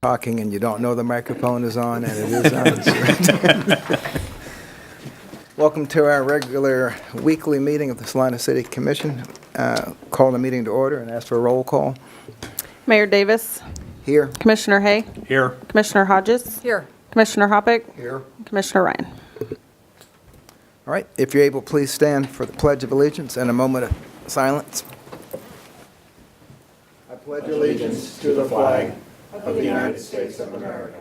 talking and you don't know the microphone is on, and it is on. Welcome to our regular weekly meeting of the Salina City Commission. Call the meeting to order and ask for a roll call. Mayor Davis. Here. Commissioner Hay. Here. Commissioner Hodges. Here. Commissioner Hoppick. Here. Commissioner Ryan. All right, if you're able, please stand for the Pledge of Allegiance and a moment of silence. I pledge allegiance to the flag of the United States of America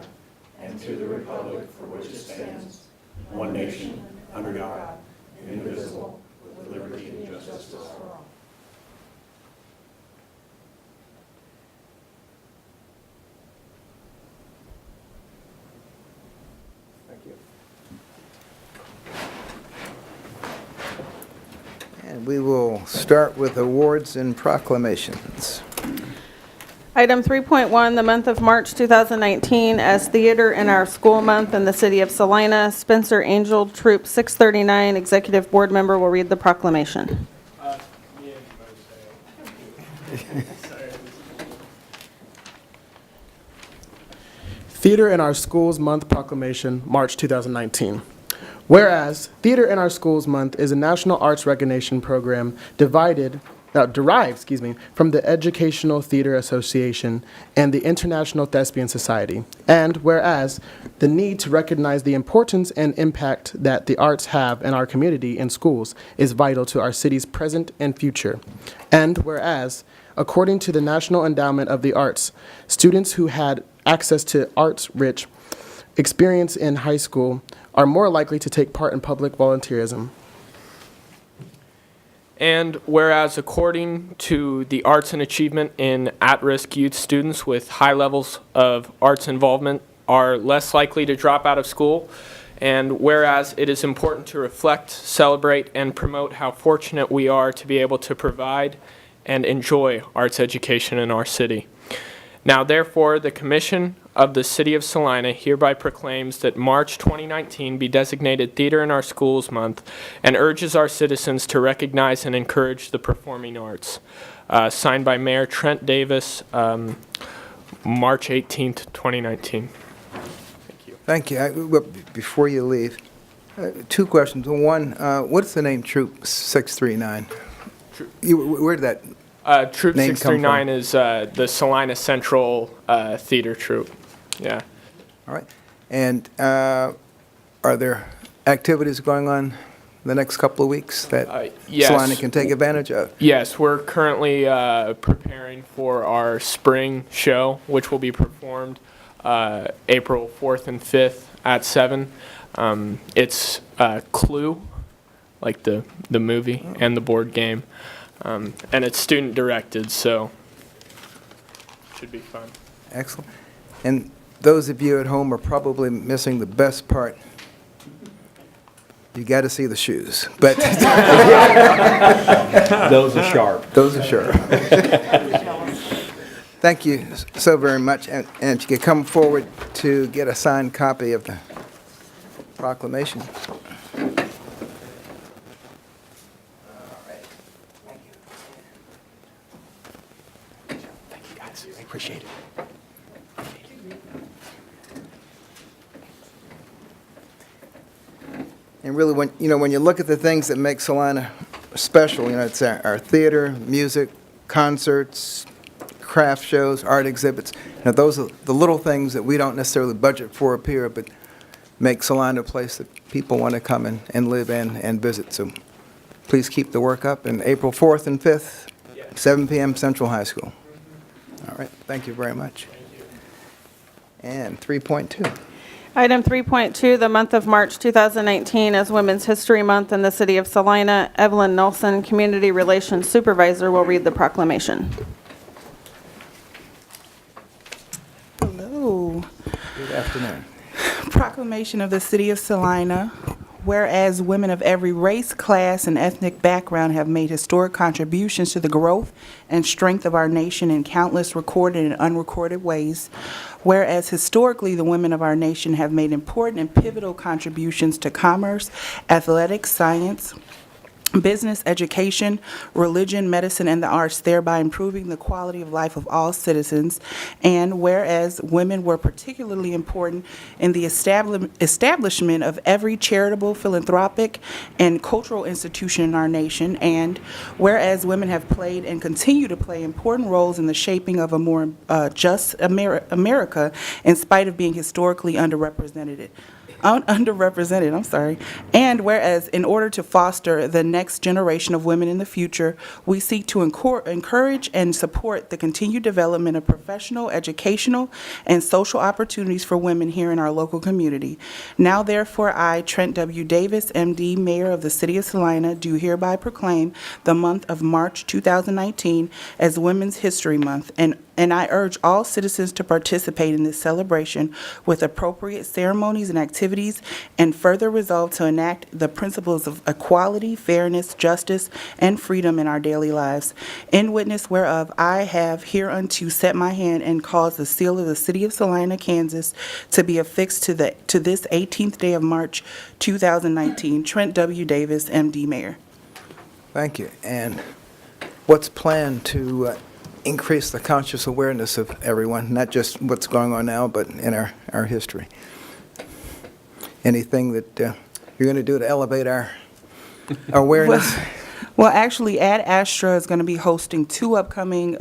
and to the republic for which it stands, one nation, under God, indivisible, with liberty and justice for all. Thank you. And we will start with awards and proclamations. Item 3.1, the month of March 2019 as Theater in Our School Month in the City of Salina. Spencer Angel, Troop 639, Executive Board Member, will read the proclamation. Theater in Our Schools Month Proclamation, March 2019. Whereas Theater in Our Schools Month is a national arts recognition program derived from the Educational Theater Association and the International Thespian Society. And whereas the need to recognize the importance and impact that the arts have in our community and schools is vital to our city's present and future. And whereas, according to the National Endowment of the Arts, students who had access to arts-rich experience in high school are more likely to take part in public volunteerism. And whereas according to the arts and achievement in at-risk youth, students with high levels of arts involvement are less likely to drop out of school, and whereas it is important to reflect, celebrate, and promote how fortunate we are to be able to provide and enjoy arts education in our city. Now therefore, the Commission of the City of Salina hereby proclaims that March 2019 be designated Theater in Our Schools Month and urges our citizens to recognize and encourage the performing arts. Signed by Mayor Trent Davis, March 18th, 2019. Thank you. Thank you. Before you leave, two questions. One, what's the name Troop 639? Where did that Troop name 639 come from? is the Salina Central Theater Troupe. Yeah. All right. And are there activities going on the next couple of weeks that yes. Salina can take advantage of? Yes, we're currently preparing for our spring show, which will be performed April 4th and 5th at 7. It's Clue, like the movie and the board game. And it's student directed, so it should be fun. Excellent. And those of you at home are probably missing the best part. You got to see the shoes, but Those are sharp. those are sure. Thank you so very much. And if you could come forward to get a signed copy of the proclamation. Appreciate it. And really, when you look at the things that make Salina special, it's our theater, music, concerts, craft shows, art exhibits. Those are the little things that we don't necessarily budget for up here, but make Salina a place that people want to come and live in and visit. So please keep the work up. And April 4th and 5th, 7 p.m. Central High School. All right. Thank you very much. And 3.2. Item 3.2, the month of March 2019 as Women's History Month in the City of Salina. Evelyn Nelson, Community Relations Supervisor, will read the proclamation. Hello. Good afternoon. Proclamation of the City of Salina. Whereas women of every race, class, and ethnic background have made historic contributions to the growth and strength of our nation in countless recorded and unrecorded ways. Whereas historically the women of our nation have made important and pivotal contributions to commerce, athletics, science, business, education, religion, medicine, and the arts, thereby improving the quality of life of all citizens. And whereas women were particularly important in the establishment of every charitable, philanthropic, and cultural institution in our nation, and whereas women have played and continue to play important roles in the shaping of a more just America, in spite of being historically underrepresented. And whereas in order to foster the next generation of women in the future, we seek to encourage and support the continued development of professional, educational, and social opportunities for women here in our local community. Now therefore, I, Trent W. Davis, MD, Mayor of the City of Salina, do hereby proclaim the month of March 2019 as Women's History Month, and I urge all citizens to participate in this celebration with appropriate ceremonies and activities, and further resolve to enact the principles of equality, fairness, justice, and freedom in our daily lives. In witness whereof, I have hereunto set my hand and caused the seal of the City of Salina, Kansas, to be affixed to this 18th day of March 2019. Trent W. Davis, MD, Mayor. Thank you. And what's planned to increase the conscious awareness of everyone, not just what's going on now, but in our history? Anything that you're going to do to elevate our awareness? Well, actually, Ad Astra is going to be hosting 2 upcoming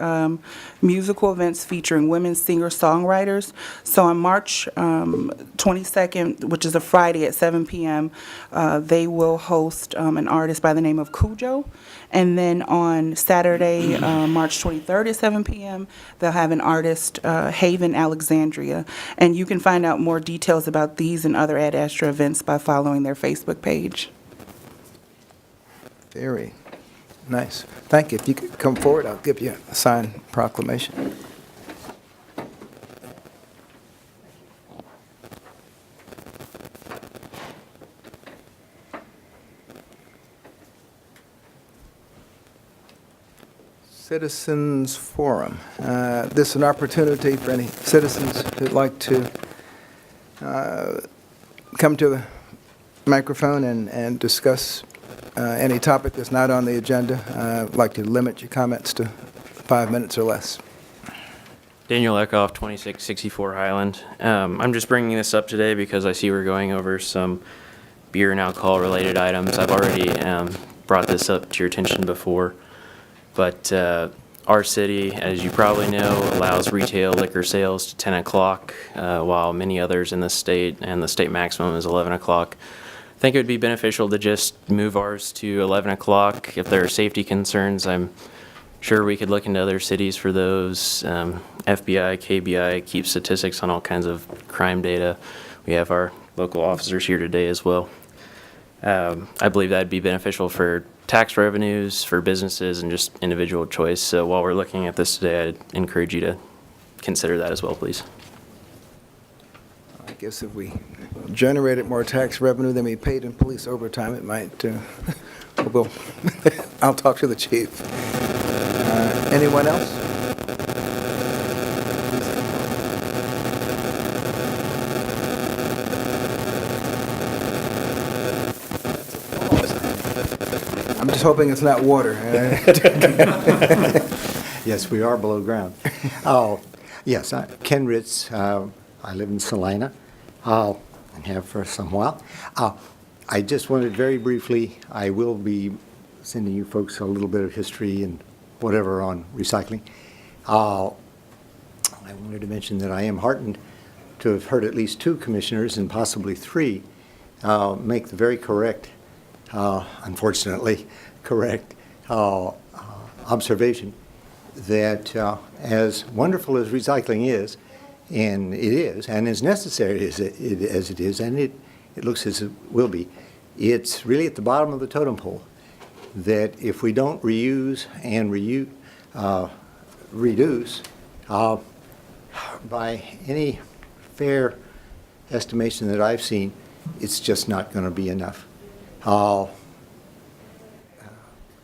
musical events featuring women singer-songwriters. So on March 22nd, which is a Friday at 7 p.m., they will host an artist by the name of Cujo. And then on Saturday, March 23rd at 7 p.m., they'll have an artist, Haven Alexandria. And you can find out more details about these and other Ad Astra events by following their Facebook page. Very nice. Thank you. If you could come forward, I'll give you a signed proclamation. Citizens Forum. This is an opportunity for any citizens who'd like to come to the microphone and discuss any topic that's not on the agenda. I'd like to limit your comments to 5 minutes or less. Daniel Eckhoff, 2664 Highland. I'm just bringing this up today because I see we're going over some beer and alcohol related items. I've already brought this up to your attention before, but our city, as you probably know, allows retail liquor sales to 10 o'clock, while many others in the state, and the state maximum is 11 o'clock. I think it would be beneficial to just move ours to 11 o'clock. If there are safety concerns, I'm sure we could look into other cities for those. FBI, KBI keep statistics on all kinds of crime data. We have our local officers here today as well. I believe that'd be beneficial for tax revenues, for businesses, and just individual choice. So while we're looking at this today, I'd encourage you to consider that as well, please. I guess if we generated more tax revenue than we paid in police overtime, it might, well, I'll talk to the chief. Anyone else? I'm just hoping it's not water. Yes, we are below ground. Yes, Ken Ritz. I live in Salina and have for some while. I just wanted very briefly, I will be sending you folks a little bit of history and whatever on recycling. I wanted to mention that I am heartened to have heard at least 2 commissioners and possibly 3 make the very correct, unfortunately correct, observation that as wonderful as recycling is, and it is, and as necessary as it is, and it looks as it will be, it's really at the bottom of the totem pole that if we don't reuse and reduce, by any fair estimation that I've seen, it's just not going to be enough.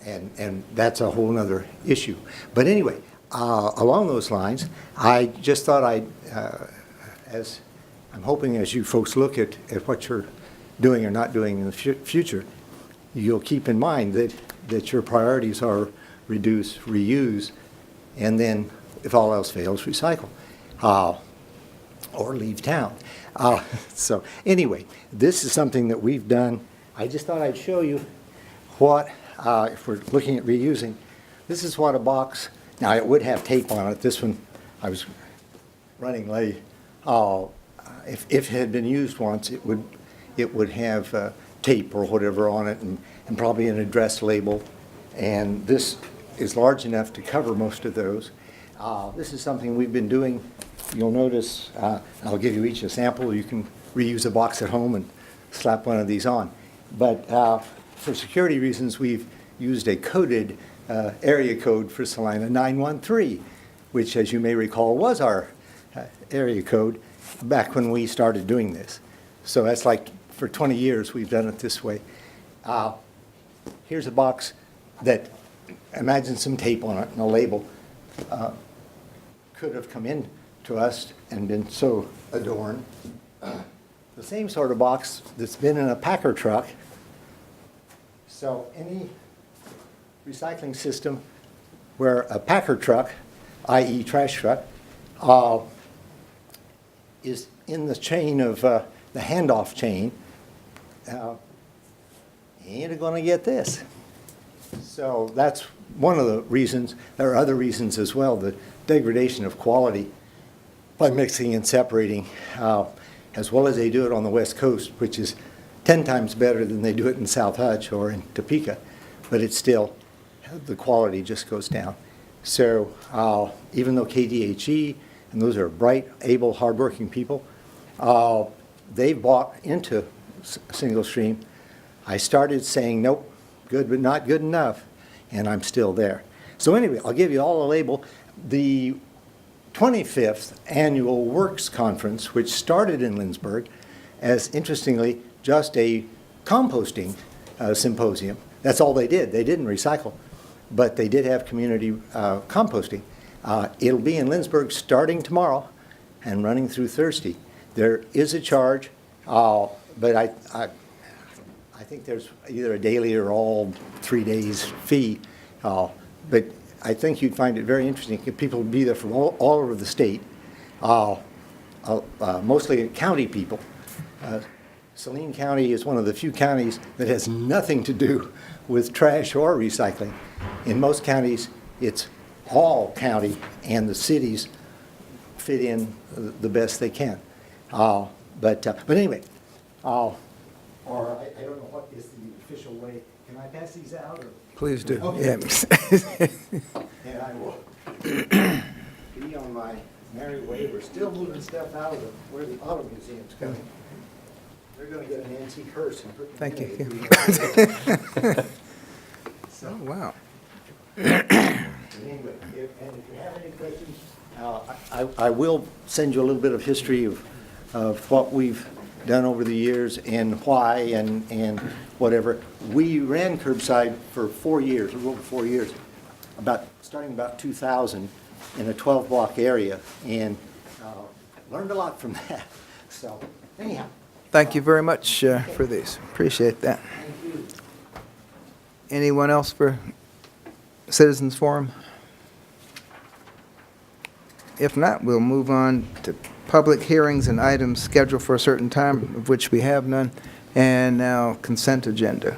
And that's a whole other issue. But anyway, along those lines, I just thought as I'm hoping as you folks look at what you're doing or not doing in the future, you'll keep in mind that your priorities are reduce, reuse, and then, if all else fails, recycle, or leave town. So anyway, this is something that we've done. I just thought I'd show you what, if we're looking at reusing, this is what a box, now it would have tape on it. This one, I was running late. If it had been used once, it would have tape or whatever on it, and probably an address label. And this is large enough to cover most of those. This is something we've been doing. You'll notice, I'll give you each a sample. You can reuse a box at home and slap one of these on. But for security reasons, we've used a coded area code for Salina 913, which, as you may recall, was our area code back when we started doing this. So that's like, for 20 years, we've done it this way. Here's a box that, imagine some tape on it and a label, could have come in to us and been so adorned. The same sort of box that's been in a Packer truck. So any recycling system where a Packer truck, i.e. trash truck, is in the chain of the handoff chain, ain't going to get this. So that's one of the reasons. There are other reasons as well, the degradation of quality by mixing and separating, as well as they do it on the West Coast, which is 10 times better than they do it in South Hutch or in Topeka, but it's still, the quality just goes down. So even though KDHE, and those are bright, able, hardworking people, they bought into single stream. I started saying, nope, good but not good enough, and I'm still there. So anyway, I'll give you all a label. The 25th Annual Works Conference, which started in Lindsborg as, interestingly, just a composting symposium. That's all they did. They didn't recycle, but they did have community composting. It'll be in Lindsborg starting tomorrow and running through Thursday. There is a charge, but I think there's either a daily or all 3 days fee. But I think you'd find it very interesting. People would be there from all over the state, mostly county people. Saline County is one of the few counties that has nothing to do with trash or recycling. In most counties, it's all county, and the cities fit in the best they can. But anyway, or I don't know what is the official way. Can I pass these out? Or? Please do. Okay. Yeah. And I will be on my merry way. We're still moving stuff out of where the auto museum's coming. They're going to get an antique hearse and put it Thank you. in it. Oh, wow. Anyway, if you have any questions, I will send you a little bit of history of what we've done over the years and why and whatever. We ran curbside for 4 years, a little over 4 years, starting about 2000 in a 12-block area, and learned a lot from that. So anyhow. Thank you very much for these. Appreciate that. Thank you. Anyone else for Citizens Forum? If not, we'll move on to public hearings and items scheduled for a certain time, of which we have none. And now consent agenda.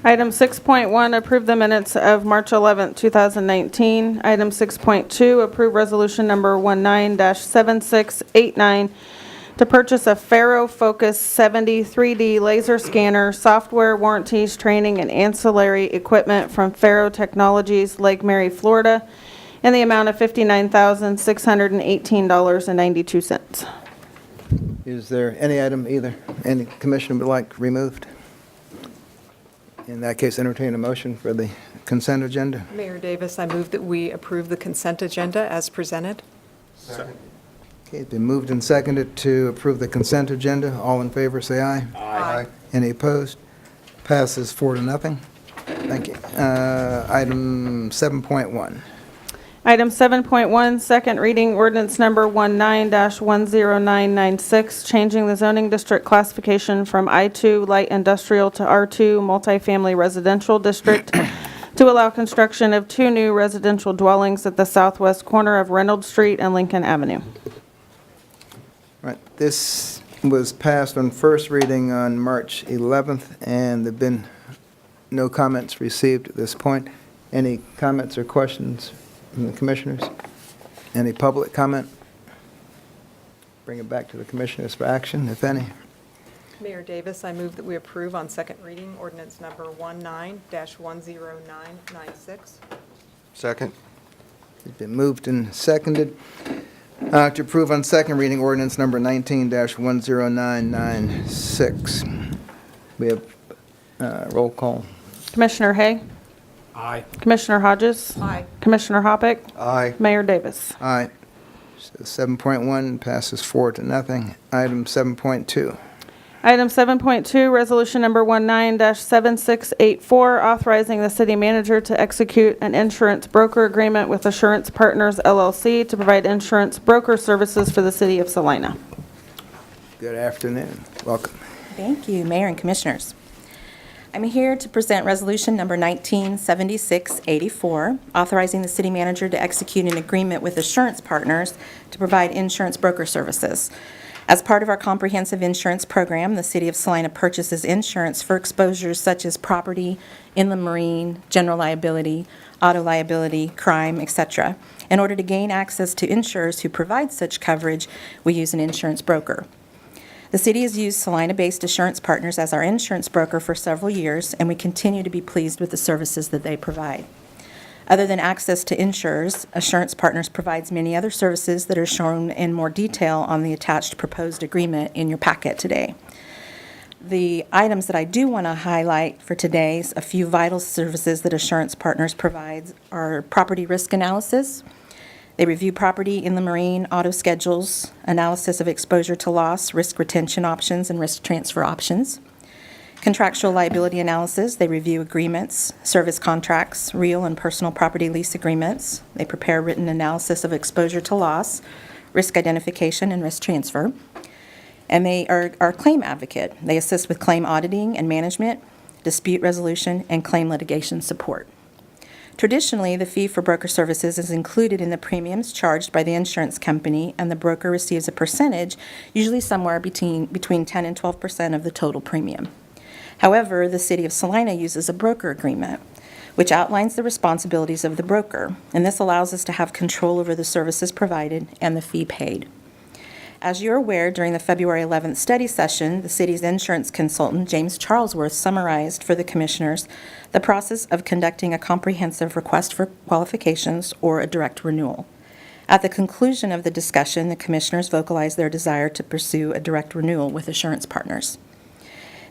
Item 6.1, approve the minutes of March 11th, 2019. Item 6.2, approve resolution number 19-7689 to purchase a Faro Focus 70 3D laser scanner, software warranties, training, and ancillary equipment from Faro Technologies, Lake Mary, Florida, in the amount of $59,618.92. Is there any item any commissioner would like removed? In that case, entertain a motion for the consent agenda. Mayor Davis, I move that we approve the consent agenda as presented. Second. Okay, it's been moved and seconded to approve the consent agenda. All in favor, say aye. Aye. Any opposed? Passes 4-0. Thank you. Item 7.1. Item 7.1, second reading ordinance number 19-10996, changing the zoning district classification from I2 light industrial to R2 multifamily residential district to allow construction of 2 new residential dwellings at the southwest corner of Reynolds Street and Lincoln Avenue. Right, this was passed on first reading on March 11th, and there've been no comments received at this point. Any comments or questions from the commissioners? Any public comment? Bring it back to the commissioners for action, if any. Mayor Davis, I move that we approve on second reading ordinance number 19-10996. Second. It's been moved and seconded to approve on second reading ordinance number 19-10996. We have roll call. Commissioner Hay? Aye. Commissioner Hodges? Aye. Commissioner Hoppick? Aye. Mayor Davis? Aye. So 7.1 passes 4-0. Item 7.2. Item 7.2, resolution number 19-7684, authorizing the city manager to execute an insurance broker agreement with Assurance Partners LLC to provide insurance broker services for the city of Salina. Good afternoon. Welcome. Thank you, Mayor and Commissioners. I'm here to present Resolution Number 197684, authorizing the city manager to execute an agreement with Assurance Partners to provide insurance broker services. As part of our comprehensive insurance program, the City of Salina purchases insurance for exposures such as property, inland marine, general liability, auto liability, crime, etc. In order to gain access to insurers who provide such coverage, we use an insurance broker. The city has used Salina-based Assurance Partners as our insurance broker for several years, and we continue to be pleased with the services that they provide. Other than access to insurers, Assurance Partners provides many other services that are shown in more detail on the attached proposed agreement in your packet today. The items that I do want to highlight for today's a few vital services that Assurance Partners provides are property risk analysis. They review property, inland marine, auto schedules, analysis of exposure to loss, risk retention options, and risk transfer options. Contractual liability analysis, they review agreements, service contracts, real and personal property lease agreements. They prepare written analysis of exposure to loss, risk identification, and risk transfer. And they are our claim advocate. They assist with claim auditing and management, dispute resolution, and claim litigation support. Traditionally, the fee for broker services is included in the premiums charged by the insurance company, and the broker receives a percentage, usually somewhere between 10 and 12% of the total premium. However, the City of Salina uses a broker agreement, which outlines the responsibilities of the broker, and this allows us to have control over the services provided and the fee paid. As you're aware, during the February 11th study session, the city's insurance consultant, James Charlesworth, summarized for the commissioners the process of conducting a comprehensive request for qualifications or a direct renewal. At the conclusion of the discussion, the commissioners vocalized their desire to pursue a direct renewal with Assurance Partners.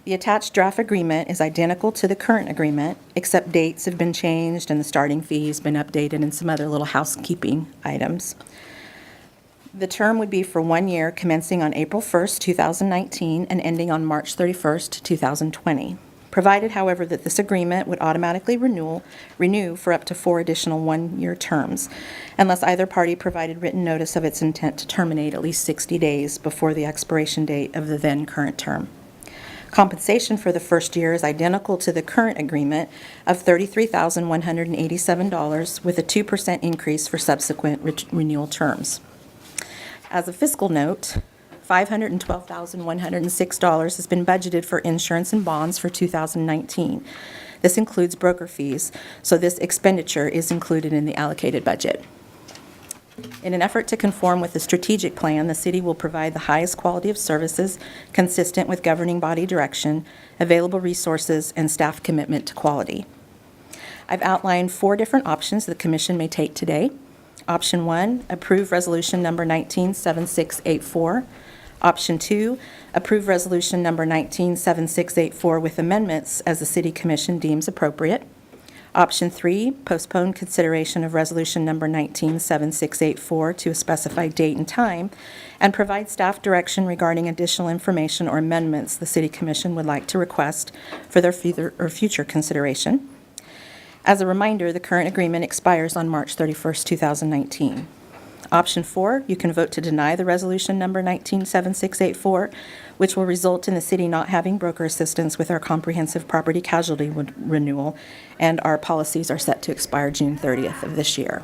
The attached draft agreement is identical to the current agreement, except dates have been changed and the starting fee has been updated and some other little housekeeping items. The term would be for 1 year, commencing on April 1st, 2019, and ending on March 31st, 2020. Provided, however, that this agreement would automatically renew for up to 4 additional 1-year terms, unless either party provided written notice of its intent to terminate at least 60 days before the expiration date of the then current term. Compensation for the first year is identical to the current agreement of $33,187, with a 2% increase for subsequent renewal terms. As a fiscal note, $512,106 has been budgeted for insurance and bonds for 2019. This includes broker fees, so this expenditure is included in the allocated budget. In an effort to conform with the strategic plan, the city will provide the highest quality of services consistent with governing body direction, available resources, and staff commitment to quality. I've outlined 4 different options the Commission may take today. Option 1, approve Resolution Number 197684. Option 2, approve Resolution Number 197684 with amendments as the City Commission deems appropriate. Option 3, postpone consideration of Resolution Number 197684 to a specified date and time, and provide staff direction regarding additional information or amendments the City Commission would like to request for their future consideration. As a reminder, the current agreement expires on March 31st, 2019. Option 4, you can vote to deny the resolution number 197684, which will result in the city not having broker assistance with our comprehensive property casualty renewal, and our policies are set to expire June 30th of this year.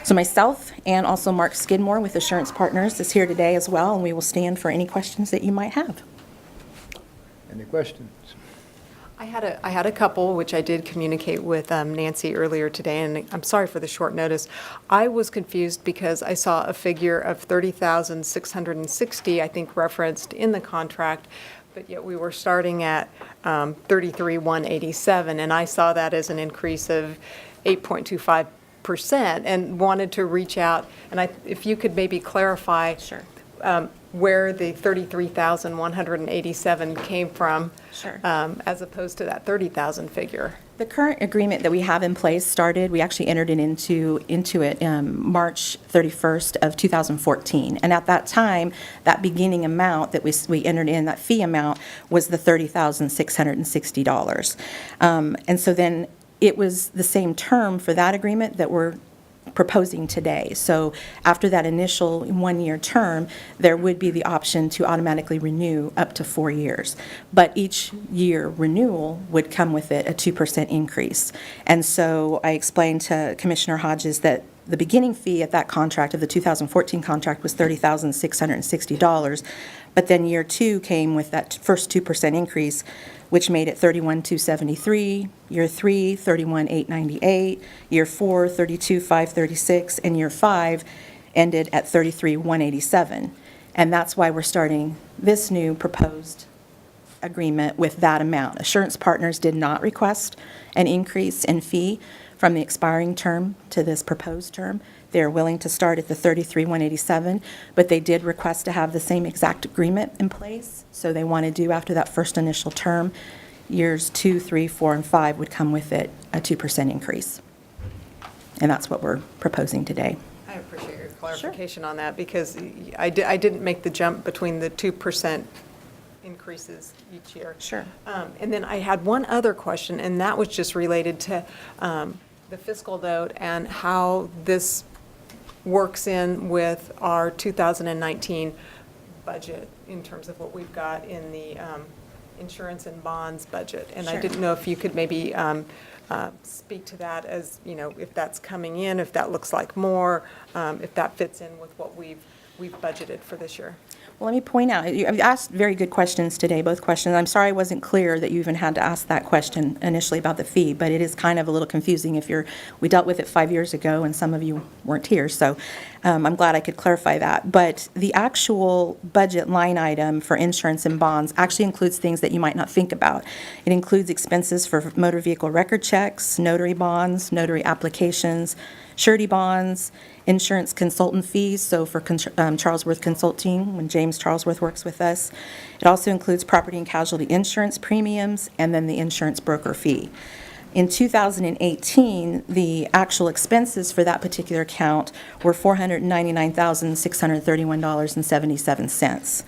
So myself and also Mark Skidmore with Assurance Partners is here today as well, and we will stand for any questions that you might have. Any questions? I had a couple, which I did communicate with Nancy earlier today, and I'm sorry for the short notice. I was confused because I saw a figure of 30,660, I think referenced in the contract, but yet we were starting at 33,187, and I saw that as an increase of 8.25%, and wanted to reach out, and if you could maybe clarify. Sure. Where the 33,187 came from. Sure. As opposed to that 30,000 figure. The current agreement that we have in place started, we actually entered it into it March 31st of 2014. And at that time, that beginning amount that we entered in, that fee amount, was the $30,660. And so then it was the same term for that agreement that we're proposing today. So after that initial one-year term, there would be the option to automatically renew up to 4 years. But each year renewal would come with it a 2% increase. And so I explained to Commissioner Hodges that the beginning fee at that contract, of the 2014 contract, was $30,660. But then year 2 came with that first 2% increase, which made it $31,273, year 3, $31,898, year 4, $32,536, and year 5 ended at $33,187. And that's why we're starting this new proposed agreement with that amount. Assurance Partners did not request an increase in fee from the expiring term to this proposed term. They're willing to start at the $33,187, but they did request to have the same exact agreement in place. So they want to do, after that first initial term, years 2, 3, 4, and 5 would come with it a 2% increase. And that's what we're proposing today. I appreciate your clarification on that, because I didn't make the jump between the 2% increases each year. Sure. And then I had one other question, and that was just related to the fiscal note and how this works in with our 2019 budget in terms of what we've got in the insurance and bonds budget. And I Sure. didn't know if you could maybe speak to that, as, you know, if that's coming in, if that looks like more, if that fits in with what we've budgeted for this year. Well, let me point out, you've asked very good questions today, both questions. I'm sorry I wasn't clear that you even had to ask that question initially about the fee, but it is kind of a little confusing we dealt with it 5 years ago, and some of you weren't here, so I'm glad I could clarify that. But the actual budget line item for insurance and bonds actually includes things that you might not think about. It includes expenses for motor vehicle record checks, notary bonds, notary applications, surety bonds, insurance consultant fees, so for Charlesworth Consulting, when James Charlesworth works with us. It also includes property and casualty insurance premiums, and then the insurance broker fee. In 2018, the actual expenses for that particular account were $499,631.77.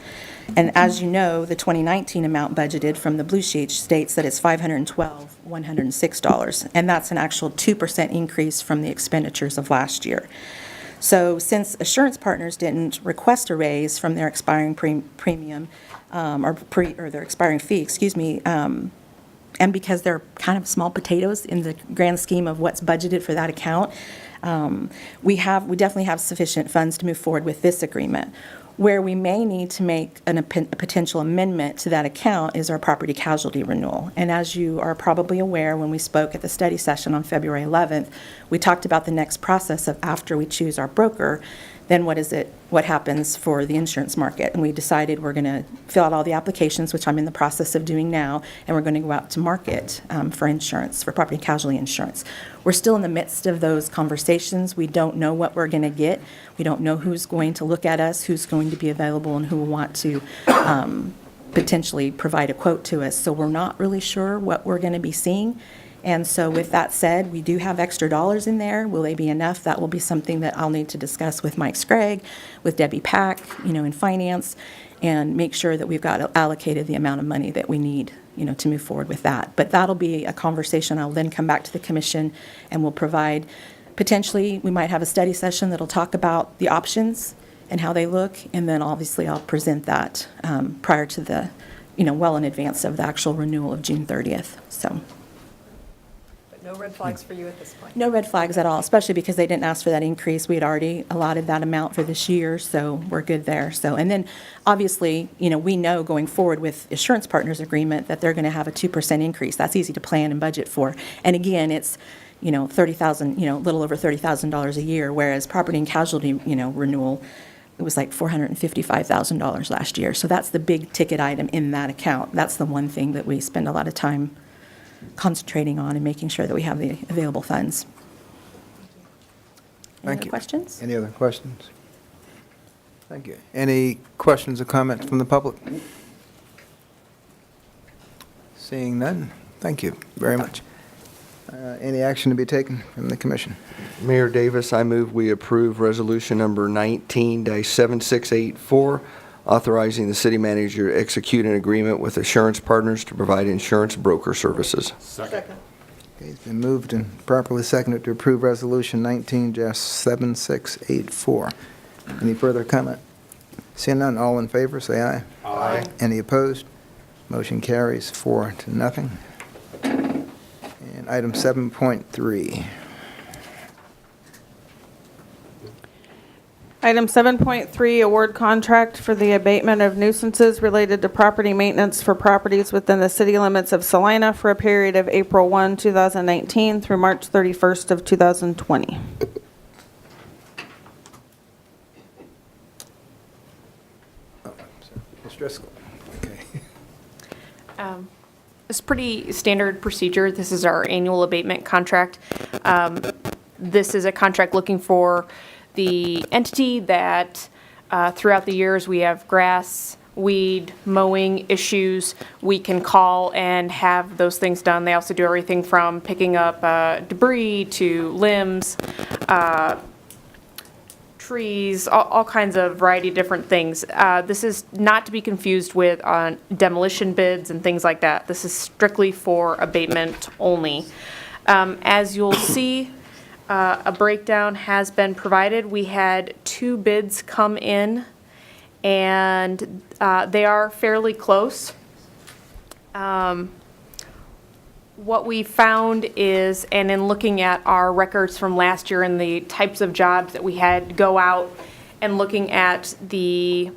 And as you know, the 2019 amount budgeted from the blue sheet states that it's $512,106, and that's an actual 2% increase from the expenditures of last year. So since Assurance Partners didn't request a raise from their expiring premium, or their expiring fee, and because they're kind of small potatoes in the grand scheme of what's budgeted for that account, we definitely have sufficient funds to move forward with this agreement. Where we may need to make a potential amendment to that account is our property casualty renewal. And as you are probably aware, when we spoke at the study session on February 11th, we talked about the next process of, after we choose our broker, then what happens for the insurance market. And we decided we're going to fill out all the applications, which I'm in the process of doing now, and we're going to go out to market for insurance, for property and casualty insurance. We're still in the midst of those conversations. We don't know what we're going to get. We don't know who's going to look at us, who's going to be available, and who will want to potentially provide a quote to us. So we're not really sure what we're going to be seeing. And so with that said, we do have extra dollars in there. Will they be enough? That will be something that I'll need to discuss with Mike Scragg, with Debbie Pack, in finance, and make sure that we've got allocated the amount of money that we need, to move forward with that. But that'll be a conversation. I'll then come back to the commission and we'll provide, potentially, we might have a study session that'll talk about the options and how they look. And then obviously I'll present that prior to the, well in advance of the actual renewal of June 30th. So. But no red flags for you at this point? No red flags at all, especially because they didn't ask for that increase. We had already allotted that amount for this year, so we're good there. So, and then, obviously, we know going forward with Assurance Partners Agreement that they're going to have a 2% increase. That's easy to plan and budget for. And again, it's, $30,000, a little over $30,000 a year, whereas property and casualty, renewal, it was like $455,000 last year. So that's the big ticket item in that account. That's the one thing that we spend a lot of time concentrating on and making sure that we have the available funds. Any Thank other you. questions? Any other questions? Thank you. Any questions or comments from the public? Seeing none, thank you very much. Any action to be taken from the commission? Mayor Davis, I move we approve resolution number 19-7684, authorizing the city manager to execute an agreement with Assurance Partners to provide insurance broker services. Second. Okay, it's been moved and properly seconded to approve Resolution 19-7684. Any further comment? Seeing none, all in favor, say aye. Aye. Any opposed? Motion carries 4-0. And item 7.3. Item 7.3, award contract for the abatement of nuisances related to property maintenance for properties within the city limits of Salina for a period of April 1, 2019 through March 31st of 2020. Ms. Driscoll. Okay. It's pretty standard procedure. This is our annual abatement contract. This is a contract looking for the entity that throughout the years we have grass, weed, mowing issues. We can call and have those things done. They also do everything from picking up debris to limbs, trees, all kinds of variety of different things. This is not to be confused with demolition bids and things like that. This is strictly for abatement only. As you'll see, a breakdown has been provided. We had 2 bids come in, and they are fairly close. What we found is, and in looking at our records from last year and the types of jobs that we had go out and looking at the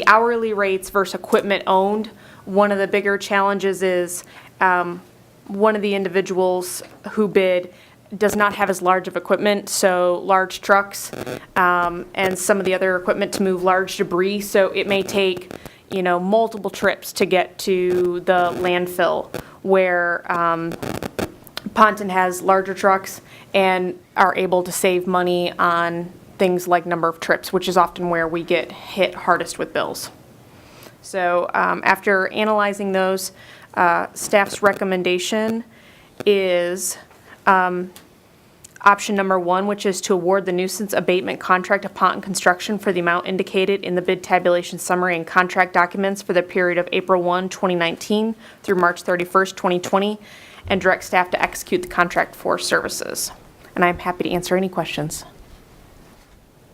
hourly rates versus equipment owned, one of the bigger challenges is one of the individuals who bid does not have as large of equipment, so large trucks, and some of the other equipment to move large debris. So it may take, multiple trips to get to the landfill, where Ponton has larger trucks and are able to save money on things like number of trips, which is often where we get hit hardest with bills. So after analyzing those, staff's recommendation is option number 1, which is to award the nuisance abatement contract to Ponton Construction for the amount indicated in the bid tabulation summary and contract documents for the period of April 1, 2019 through March 31st, 2020, and direct staff to execute the contract for services. And I'm happy to answer any questions.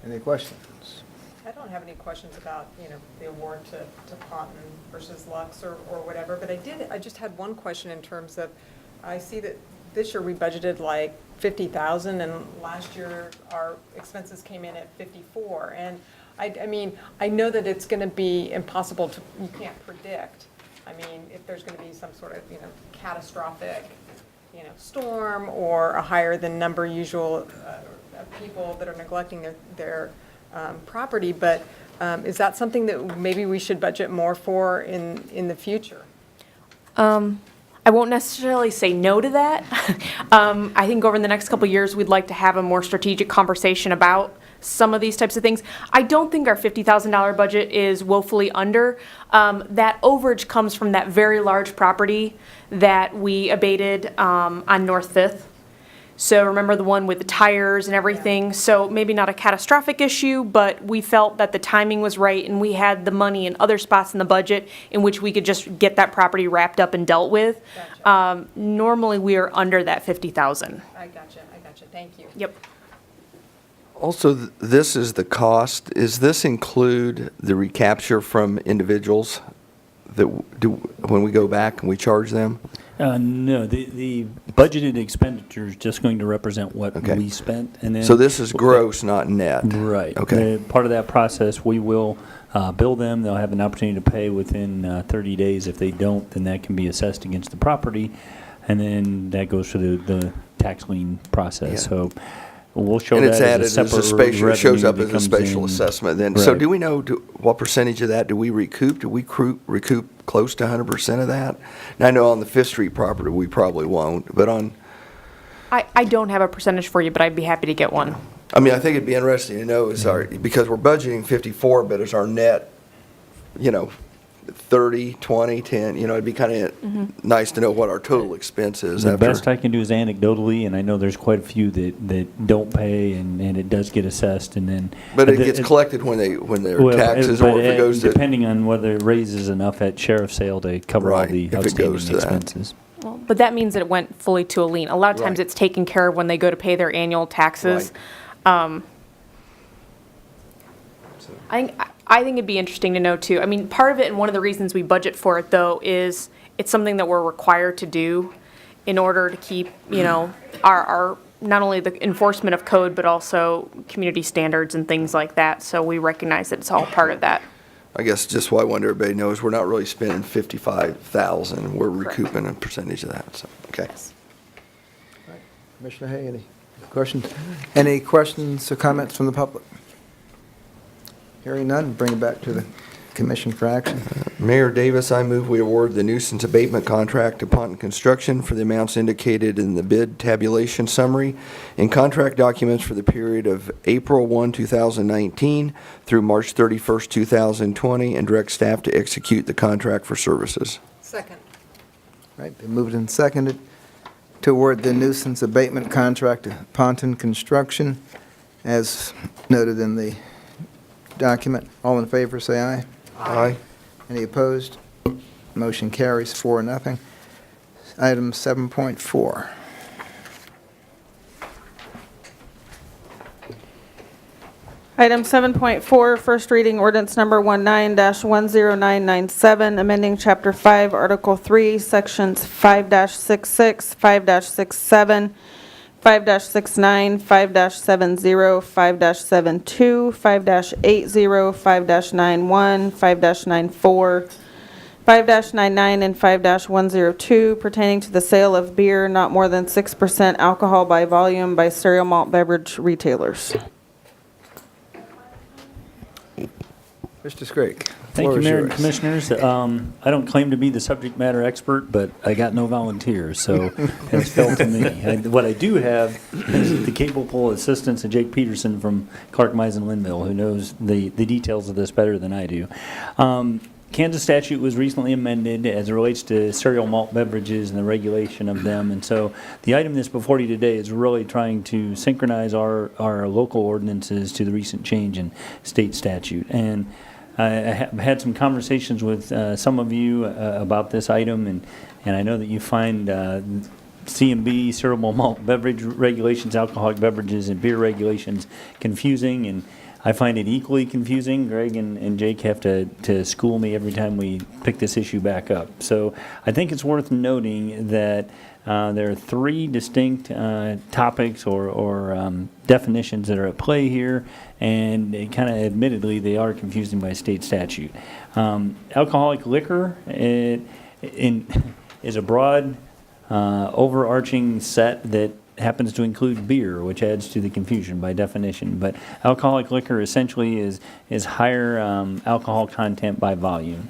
Any questions? I don't have any questions about, the award to Ponton versus Lux or whatever, but I just had one question in terms of, I see that this year we budgeted like 50,000, and last year our expenses came in at 54. And I mean, I know that it's going to be impossible to, you can't predict. I mean, if there's going to be some sort of, catastrophic, storm or a higher than number usual of people that are neglecting their property, but is that something that maybe we should budget more for in the future? I won't necessarily say no to that. I think over the next couple of years, we'd like to have a more strategic conversation about some of these types of things. I don't think our $50,000 budget is woefully under. That overage comes from that very large property that we abated on North Fifth. So remember the one with the tires and everything? So maybe not a catastrophic issue, but we felt that the timing was right and we had the money in other spots in the budget in which we could just get that property wrapped up and dealt with. Normally, we are under that 50,000. I gotcha. Thank you. Yep. Also, this is the cost. Does this include the recapture from individuals that when we go back and we charge them? No, the budgeted expenditure is just going to represent what Okay. we spent, and then. So this is gross, not net? Right. Okay. Part of that process, we will bill them. They'll have an opportunity to pay within 30 days. If they don't, then that can be assessed against the property, and then that goes through the tax lien process. Yeah. So we'll show And that it's as added a as separate a spatial, it shows revenue up that as a comes spatial in. assessment then. So Right. do we know what percentage of that do we recoup? Do we recoup close to 100% of that? And I know on the Fifth Street property, we probably won't, but on, I don't have a percentage for you, but I'd be happy to get one. I mean, I think it'd be interesting to know is our, because we're budgeting 54, but is our net, 30, 20, 10, it'd be kind of nice to know what our total expense is The after. best I can do is anecdotally, and I know there's quite a few that don't pay, and it does get assessed, and then. But it gets collected when their Well, taxes, but or if it goes to. depending on whether it raises enough at sheriff's sale to cover all Right, the if it outstanding goes to that. expenses. Well, but that means that it went fully to a lien. A lot of times Right. it's taken care of when they go to pay their annual taxes. I think it'd be interesting to know too. I mean, part of it, and one of the reasons we budget for it though, is it's something that we're required to do in order to keep, our not only the enforcement of code, but also community standards and things like that. So we recognize that it's all part of that. I guess just what I want everybody to know is we're not really spending 55,000. We're recouping a percentage of that, so, okay. Commissioner Hay, any questions? Any questions or comments from the public? Hearing none, bring it back to the commission for action. Mayor Davis, I move we award the nuisance abatement contract to Ponton Construction for the amounts indicated in the bid tabulation summary and contract documents for the period of April 1, 2019 through March 31st, 2020, and direct staff to execute the contract for services. Second. Right, been moved and seconded to award the nuisance abatement contract to Ponton Construction, as noted in the document. All in favor, say aye. Aye. Any opposed? Motion carries 4-0. Item 7.4. Item 7.4, first reading ordinance number 19-10997, amending Chapter 5, Article 3, Sections 5-66, 5-67, 5-69, 5-70, 5-72, 5-80, 5-91, 5-94, 5-99, and 5-102 pertaining to the sale of beer not more than 6% alcohol by volume by cereal malt beverage retailers. Mr. Scrake. Thank floor you, is Mayor and yours. Commissioners. I don't claim to be the subject matter expert, but I got no volunteers, so it's fell to me. What I do have is the capable assistance of Jake Peterson from Clark Mize Linville, who knows the details of this better than I do. Kansas statute was recently amended as it relates to cereal malt beverages and the regulation of them. And so the item that's before you today is really trying to synchronize our local ordinances to the recent change in state statute. And I have had some conversations with some of you about this item, and I know that you find C&B, cereal malt beverage regulations, alcoholic beverages, and beer regulations confusing, and I find it equally confusing. Greg and Jake have to school me every time we pick this issue back up. So I think it's worth noting that there are three distinct topics or definitions that are at play here, and kind of admittedly they are confusing by state statute. Alcoholic liquor is a broad overarching set that happens to include beer, which adds to the confusion by definition. But alcoholic liquor essentially is higher alcohol content by volume.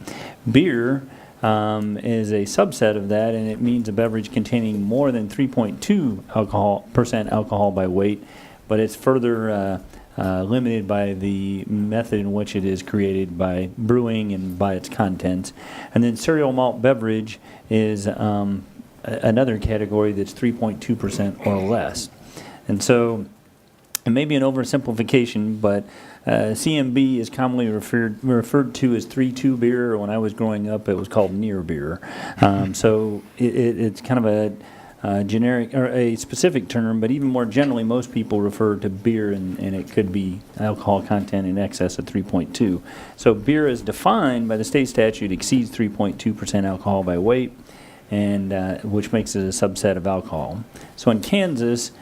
Beer is a subset of that, and it means a beverage containing more than 3.2% alcohol by weight, but it's further limited by the method in which it is created by brewing and by its contents. And then cereal malt beverage is another category that's 3.2% or less. And so it may be an oversimplification, but CMB is commonly referred to as 3-2 beer. When I was growing up, it was called near beer. So it's kind of a generic or a specific term, but even more generally, most people refer to beer, and it could be alcohol content in excess of 3.2. So beer, as defined by the state statute, exceeds 3.2% alcohol by weight, and which makes it a subset of alcohol. So in Kansas,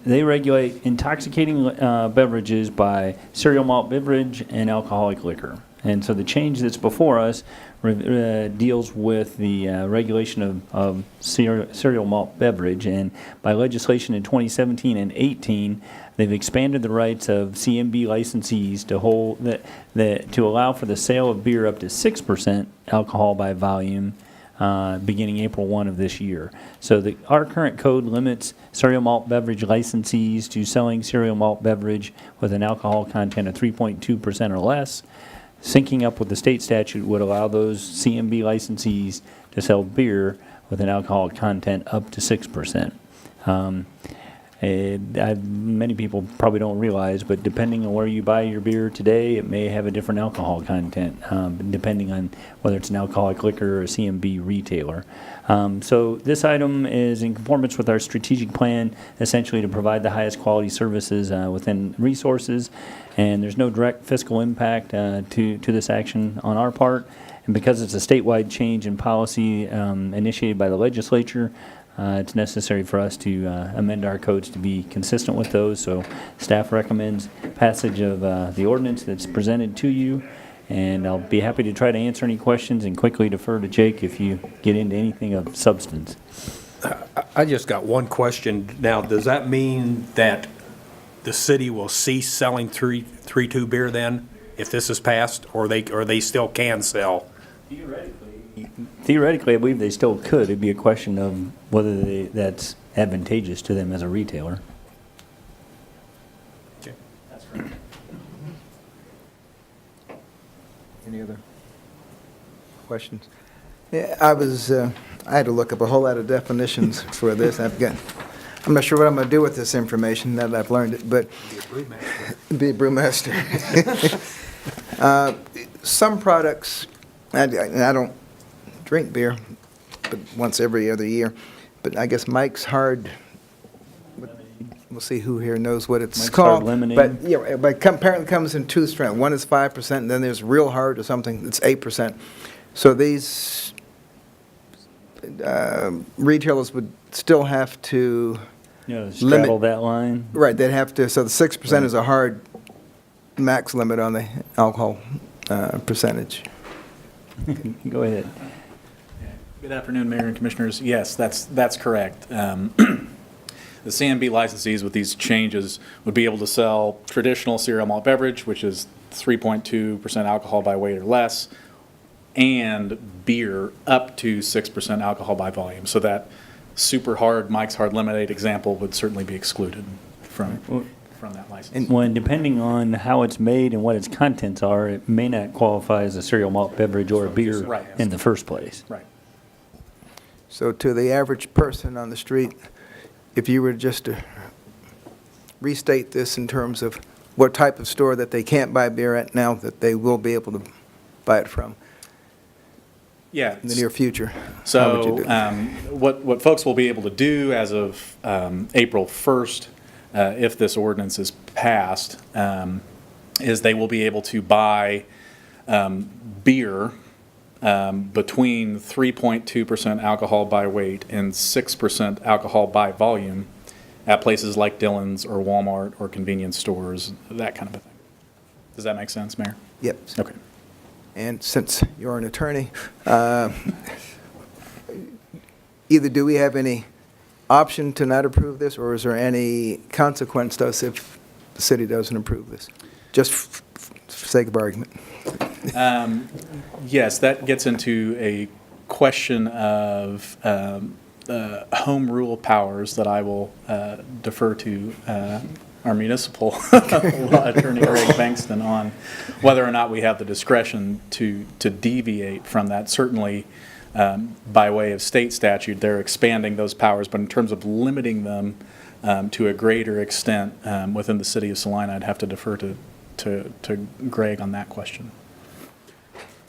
they regulate intoxicating beverages by cereal malt beverage and alcoholic liquor. And so the change that's before us deals with the regulation of cereal malt beverage. And by legislation in 2017 and 18, they've expanded the rights of CMB licensees to hold to allow for the sale of beer up to 6% alcohol by volume, beginning April 1 of this year. So our current code limits cereal malt beverage licensees to selling cereal malt beverage with an alcohol content of 3.2% or less. Syncing up with the state statute would allow those CMB licensees to sell beer with an alcohol content up to 6%. Many people probably don't realize, but depending on where you buy your beer today, it may have a different alcohol content, depending on whether it's an alcoholic liquor or a CMB retailer. So this item is in conformance with our strategic plan, essentially to provide the highest quality services within resources, and there's no direct fiscal impact to this action on our part. And because it's a statewide change in policy initiated by the legislature, it's necessary for us to amend our codes to be consistent with those. So staff recommends passage of the ordinance that's presented to you, and I'll be happy to try to answer any questions and quickly defer to Jake if you get into anything of substance. I just got one question. Now, does that mean that the city will cease selling 3-2 beer then, if this is passed, or they still can sell? Theoretically, I believe they still could. It'd be a question of whether that's advantageous to them as a retailer. Okay. That's correct. Any other questions? Yeah, I had to look up a whole lot of definitions for this. I'm not sure what I'm going to do with this information now that I've learned it, but be a brewmaster. Some products, I don't drink beer, but once every other year. But I guess Mike's Hard, we'll see who here knows what it's Mike's called. Hard Lemonade. But yeah, but apparently comes in two strengths. One is 5%, and then there's Real Hard or something that's 8%. So these retailers would still have to straddle that line. Right, they'd have to. So the 6% is a hard max limit on the alcohol percentage. Go ahead. Good afternoon, Mayor and Commissioners. Yes, that's correct. The CMB licensees with these changes would be able to sell traditional cereal malt beverage, which is 3.2% alcohol by weight or less, and beer up to 6% alcohol by volume. So that super hard Mike's Hard Lemonade example would certainly be excluded from that license. And when depending on how it's made and what its contents are, it may not qualify as a cereal malt beverage or a beer Right. in the first place. Right. So to the average person on the street, if you were just to restate this in terms of what type of store that they can't buy beer at now that they will be able to buy it from Yeah. in the near future, how would So you do? what folks will be able to do as of April 1st, if this ordinance is passed, is they will be able to buy beer between 3.2% alcohol by weight and 6% alcohol by volume at places like Dillon's or Walmart or convenience stores, that kind of a thing. Does that make sense, Mayor? Yep. Okay. And since you're an attorney, either do we have any option to not approve this, or is there any consequence to us if the city doesn't approve this? Just for sake of argument. Yes, that gets into a question of home rule powers that I will defer to our municipal law attorney, Greg Bankston, on whether or not we have the discretion to deviate from that. Certainly, by way of state statute, they're expanding those powers, but in terms of limiting them to a greater extent within the city of Salina, I'd have to defer to Greg on that question.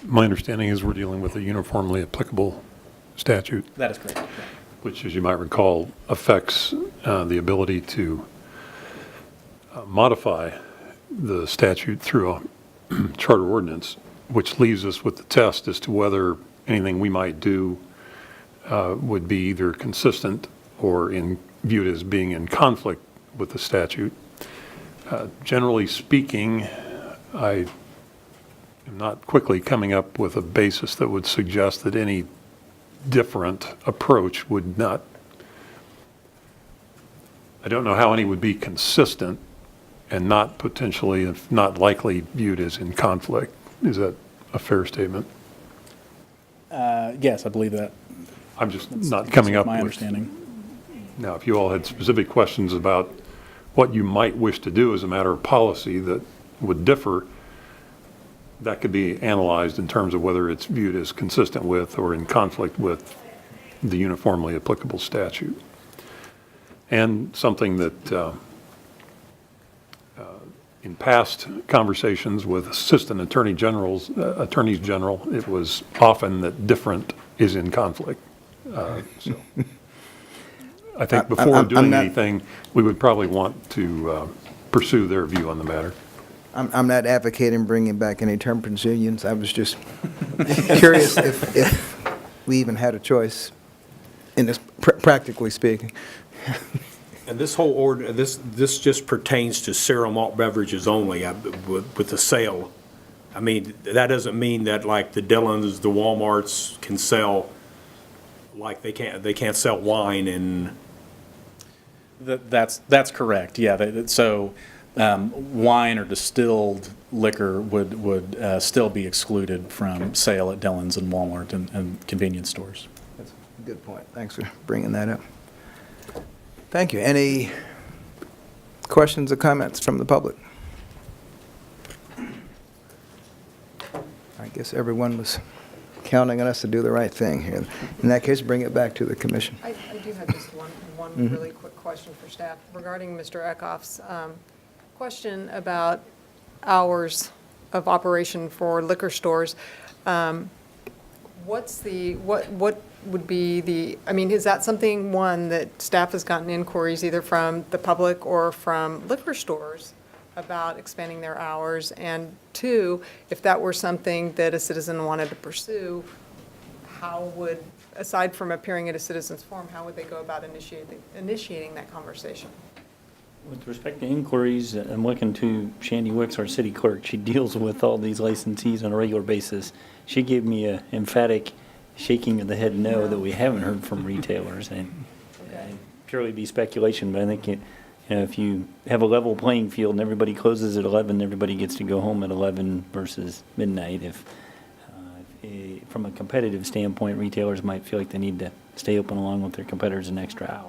My understanding is we're dealing with a uniformly applicable statute, That is correct. which, as you might recall, affects the ability to modify the statute through a charter ordinance, which leaves us with the test as to whether anything we might do would be either consistent or viewed as being in conflict with the statute. Generally speaking, I am not quickly coming up with a basis that would suggest that any different approach would not, I don't know how any would be consistent and not potentially, if not likely, viewed as in conflict. Is that a fair statement? Yes, I believe that. I'm just not coming up with. My understanding. Now, if you all had specific questions about what you might wish to do as a matter of policy that would differ, that could be analyzed in terms of whether it's viewed as consistent with or in conflict with the uniformly applicable statute. And something that in past conversations with assistant attorneys general, it was often that different is in conflict. So I think before doing anything, we would probably want to pursue their view on the matter. I'm not advocating bringing back any temperance unions. I was just curious if we even had a choice in this, practically speaking. And this whole order, this just pertains to cereal malt beverages only with the sale. I mean, that doesn't mean that like the Dillons, the Walmarts can sell, like they can't sell wine and. That's correct, yeah. So wine or distilled liquor would still be excluded from sale at Dillons and Walmart and convenience stores. That's a good point. Thanks for bringing that up. Thank you. Any questions or comments from the public? I guess everyone was counting on us to do the right thing here. In that case, bring it back to the commission. I do have just one really quick question for staff regarding Mr. Eckhoff's question about hours of operation for liquor stores. What would be the, I mean, is that something, one, that staff has gotten inquiries either from the public or from liquor stores about expanding their hours? And two, if that were something that a citizen wanted to pursue, how would, aside from appearing at a citizen's forum, how would they go about initiating that conversation? With respect to inquiries, I'm looking to Shandy Wicks, our city clerk. She deals with all these licensees on a regular basis. She gave me an emphatic shaking of the head no that we haven't heard from retailers. And purely be speculation, but I think if you have a level playing field and everybody closes at 11, everybody gets to go home at 11 versus midnight. If from a competitive standpoint, retailers might feel like they need to stay open along with their competitors an extra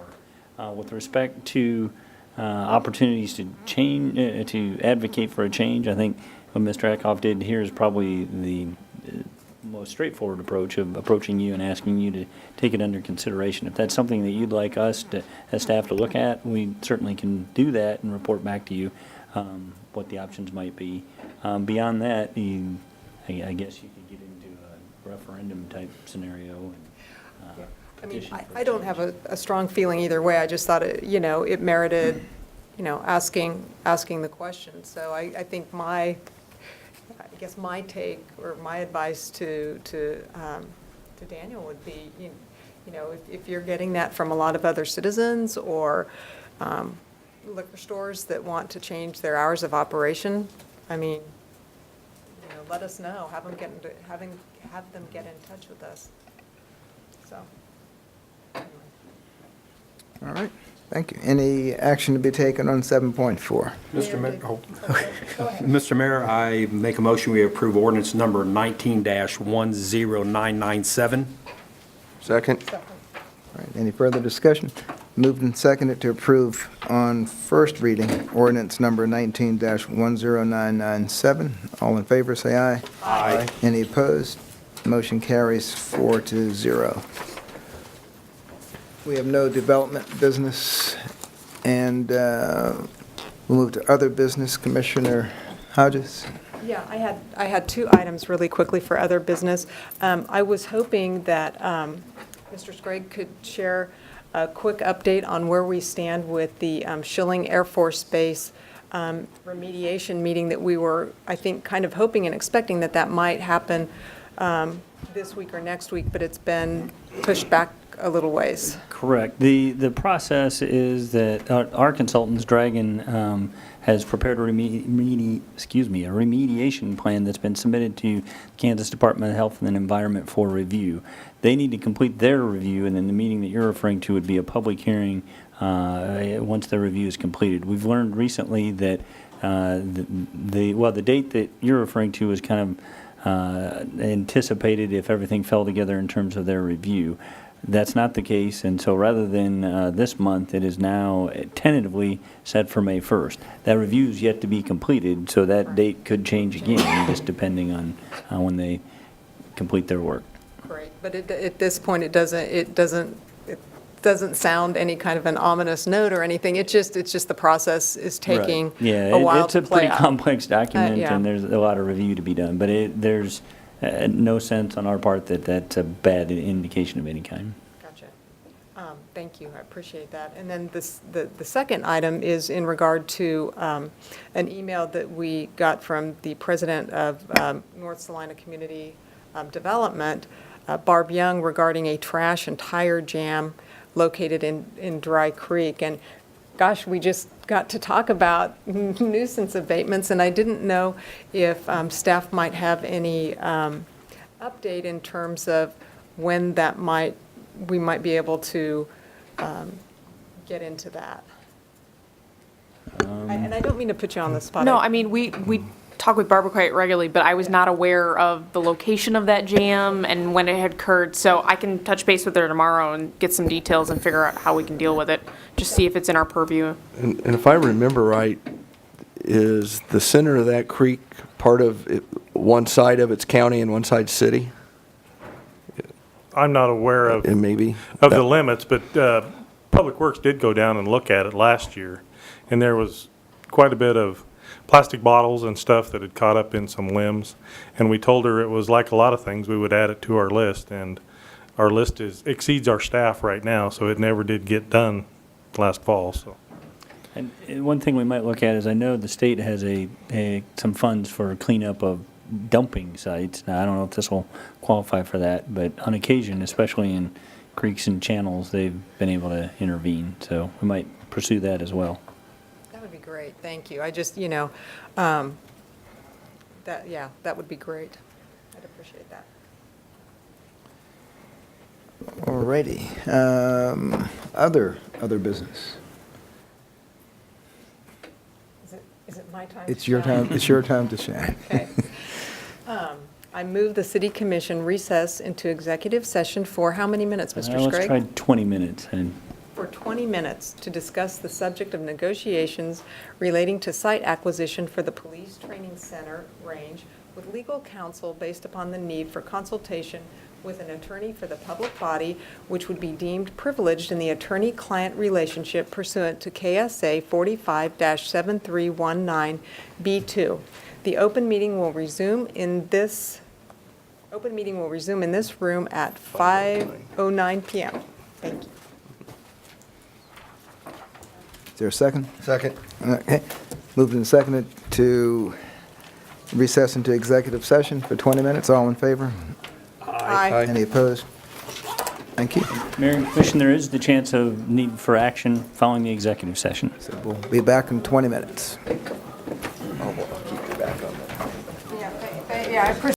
hour. With respect to opportunities to change, to advocate for a change, I think what Mr. Eckhoff did here is probably the most straightforward approach of approaching you and asking you to take it under consideration. If that's something that you'd like us to, as staff, to look at, we certainly can do that and report back to you what the options might be. Beyond that, I guess you could get into a referendum type scenario. And, I mean, I don't have a strong feeling either way. I just thought it merited, asking the question. So I think my take or my advice to Daniel would be, if you're getting that from a lot of other citizens or liquor stores that want to change their hours of operation, I mean, let us know. Have them get in touch with us. So. All right. Thank you. Any action to be taken on 7.4? Mr. Mayor, I make a motion we approve ordinance number 19-10997. Second? All right. Any further discussion? Moved and seconded to approve on first reading ordinance number 19-10997. All in favor, say aye. Aye. Any opposed? Motion carries 4-0. We have no development business, and we'll move to other business. Commissioner Hodges? Yeah, I had two items really quickly for other business. I was hoping that Mr. Sprague could share a quick update on where we stand with the Schilling Air Force Base remediation meeting that we were, I think, kind of hoping and expecting that might happen this week or next week, but it's been pushed back a little ways. Correct. The process is that our consultants, Dragon, has prepared a remediation plan that's been submitted to Kansas Department of Health and Environment for review. They need to complete their review, and then the meeting that you're referring to would be a public hearing once the review is completed. We've learned recently that the date that you're referring to is kind of anticipated if everything fell together in terms of their review. That's not the case, and so rather than this month, it is now tentatively set for May 1st. That review is yet to be completed, so that date could change again, just depending on when they complete their work. Great, but at this point, it doesn't sound any kind of an ominous note or anything. It's just the process is taking Right. Yeah, a while it's to a play pretty out. complex document, yeah. and there's a lot of review to be done, but there's no sense on our part that that's a bad indication of any kind. Gotcha. Thank you, I appreciate that. And then the second item is in regard to an email that we got from the president of North Salina Community Development, Barb Young, regarding a trash and tire jam located in Dry Creek. And gosh, we just got to talk about nuisance abatements, and I didn't know if staff might have any update in terms of when we might be able to get into that. And I don't mean to put you on the spot. No, I mean, we talk with Barbara quite regularly, but I was not aware of the location of that jam and when it had occurred, so I can touch base with her tomorrow and get some details and figure out how we can deal with it, just see if it's in our purview. And if I remember right, is the center of that creek part of it, one side of it's county and one side city? I'm not aware of, And maybe of the limits, but Public Works did go down and look at it last year, and there was quite a bit of plastic bottles and stuff that had caught up in some limbs, and we told her it was like a lot of things, we would add it to our list, and our list exceeds our staff right now, so it never did get done last fall, so. And one thing we might look at is, I know the state has some funds for cleanup of dumping sites. Now, I don't know if this will qualify for that, but on occasion, especially in creeks and channels, they've been able to intervene, so we might pursue that as well. That would be great, thank you. I just, that would be great. I'd appreciate that. All righty. Other business. Is it my time? It's to your shine? time, it's your time to shine. Okay. I move the city commission recess into executive session for how many minutes, Mr. Let's Sprague? try 20 minutes. And For 20 minutes to discuss the subject of negotiations relating to site acquisition for the Police Training Center range with legal counsel based upon the need for consultation with an attorney for the public body, which would be deemed privileged in the attorney-client relationship pursuant to KSA 45-7319B2. The open meeting will resume in this room at 5:09 p.m. Thank you. Is there a second? Second. Okay. Moved and seconded to recess into executive session for 20 minutes. All in favor? Aye. Any opposed? Thank you. Mayor and Commission, there is the chance of need for action following the executive session. So we'll be back in 20 minutes. Yeah, I appreciate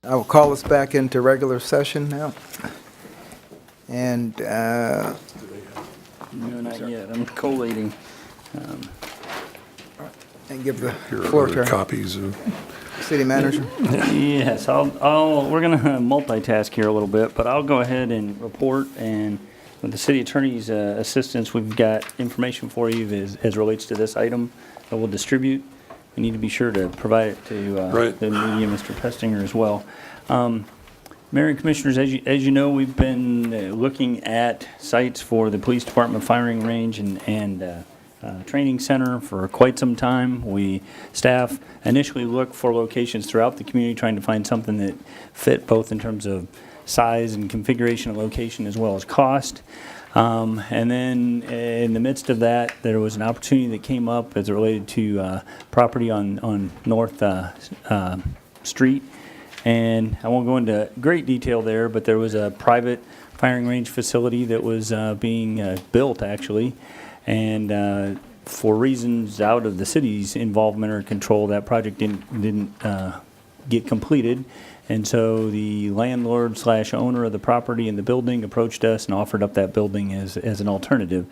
I will call us back into regular session now. And, No, not yet. I'm collating. and give the Here floor are to other our copies of, city manager. Yes, we're going to multitask here a little bit, but I'll go ahead and report, and with the city attorney's assistance, we've got information for you as relates to this item that we'll distribute. We need to be sure to provide it to Right. the media, Mr. Pestinger, as well. Mayor and Commissioners, as you know, we've been looking at sites for the police department firing range and training center for quite some time. Staff initially looked for locations throughout the community, trying to find something that fit both in terms of size and configuration of location as well as cost. And then in the midst of that, there was an opportunity that came up as it related to property on North Street. And I won't go into great detail there, but there was a private firing range facility that was being built, actually. And for reasons out of the city's involvement or control, that project didn't get completed. And so the landlord/owner of the property and the building approached us and offered up that building as an alternative.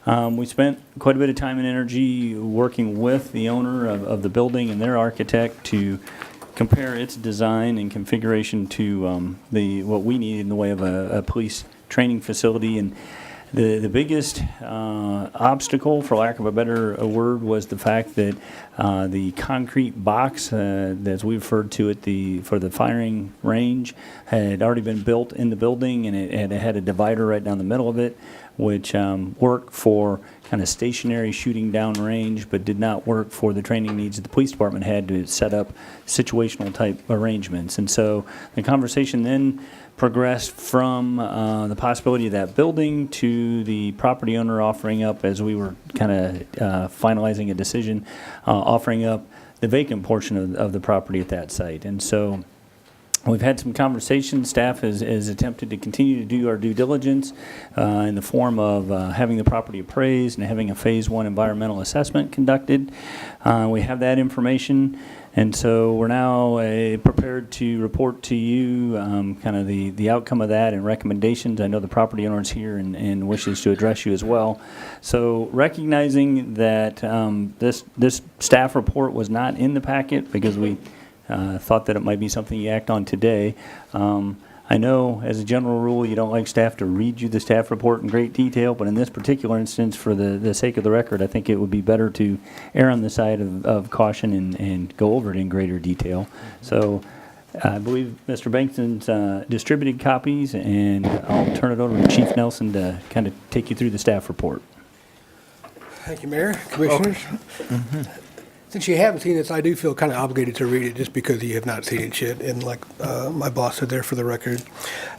We spent quite a bit of time and energy working with the owner of the building and their architect to compare its design and configuration to what we need in the way of a police training facility. And the biggest obstacle, for lack of a better word, was the fact that the concrete box, as we referred to it, for the firing range, had already been built in the building, and it had a divider right down the middle of it, which worked for kind of stationary shooting down range, but did not work for the training needs that the police department had to set up situational type arrangements. And so the conversation then progressed from the possibility of that building to the property owner offering up, as we were kind of finalizing a decision, offering up the vacant portion of the property at that site. And so we've had some conversations. Staff has attempted to continue to do our due diligence in the form of having the property appraised and having a Phase 1 environmental assessment conducted. We have that information, and so we're now prepared to report to you kind of the outcome of that and recommendations. I know the property owner is here and wishes to address you as well. So recognizing that this staff report was not in the packet because we thought that it might be something you act on today. I know, as a general rule, you don't like staff to read you the staff report in great detail, but in this particular instance, for the sake of the record, I think it would be better to err on the side of caution and go over it in greater detail. So I believe Mr. Bankston's distributed copies, and I'll turn it over to Chief Nelson to kind of take you through the staff report. Thank you, Mayor, Commissioners. Since you haven't seen this, I do feel kind of obligated to read it just because you have not seen it yet. And like my boss said there for the record,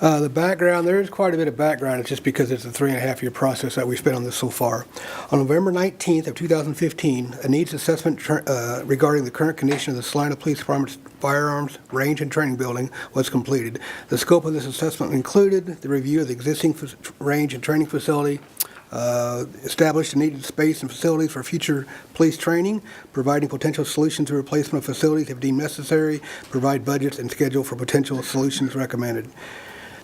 the background, there is quite a bit of background. It's just because it's a 3.5-year process that we've spent on this so far. On November 19th of 2015, a needs assessment regarding the current condition of the Salina Police Department's firearms range and training building was completed. The scope of this assessment included the review of the existing range and training facility, established the needed space and facilities for future police training, providing potential solutions to replacement of facilities if deemed necessary, provide budgets and schedule for potential solutions recommended.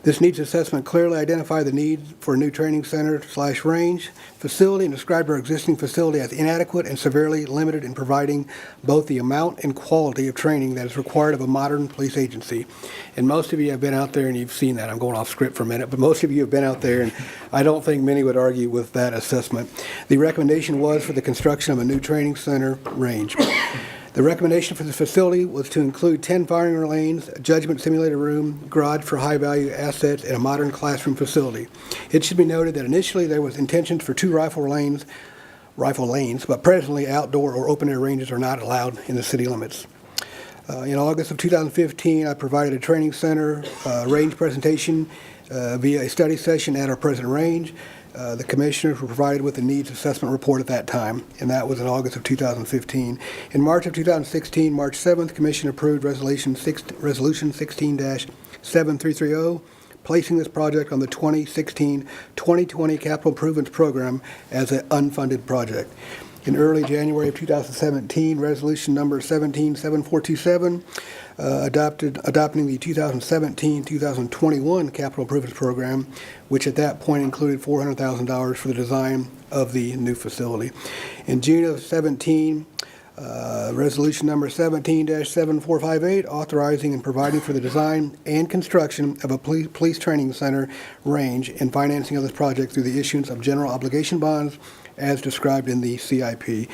This needs assessment clearly identified the need for a new training center/range facility and described our existing facility as inadequate and severely limited in providing both the amount and quality of training that is required of a modern police agency. And most of you have been out there and you've seen that. I'm going off script for a minute, but most of you have been out there, and I don't think many would argue with that assessment. The recommendation was for the construction of a new training center range. The recommendation for the facility was to include 10 firing lanes, a judgment simulator room, garage for high-value assets, and a modern classroom facility. It should be noted that initially there was intentions for 2 rifle lanes, but presently outdoor or open-air ranges are not allowed in the city limits. In August of 2015, I provided a training center range presentation via a study session at our present range. The commissioners were provided with a needs assessment report at that time, and that was in August of 2015. In March of 2016, March 7th, Commission approved Resolution 16-7330, placing this project on the 2016-2020 Capital Improvements Program as an unfunded project. In early January of 2017, resolution number 177427, adopting the 2017-2021 capital improvements program, which at that point included $400,000 for the design of the new facility. In June of 17, resolution number 17-7458, authorizing and providing for the design and construction of a police training center range and financing of this project through the issuance of general obligation bonds as described in the CIP.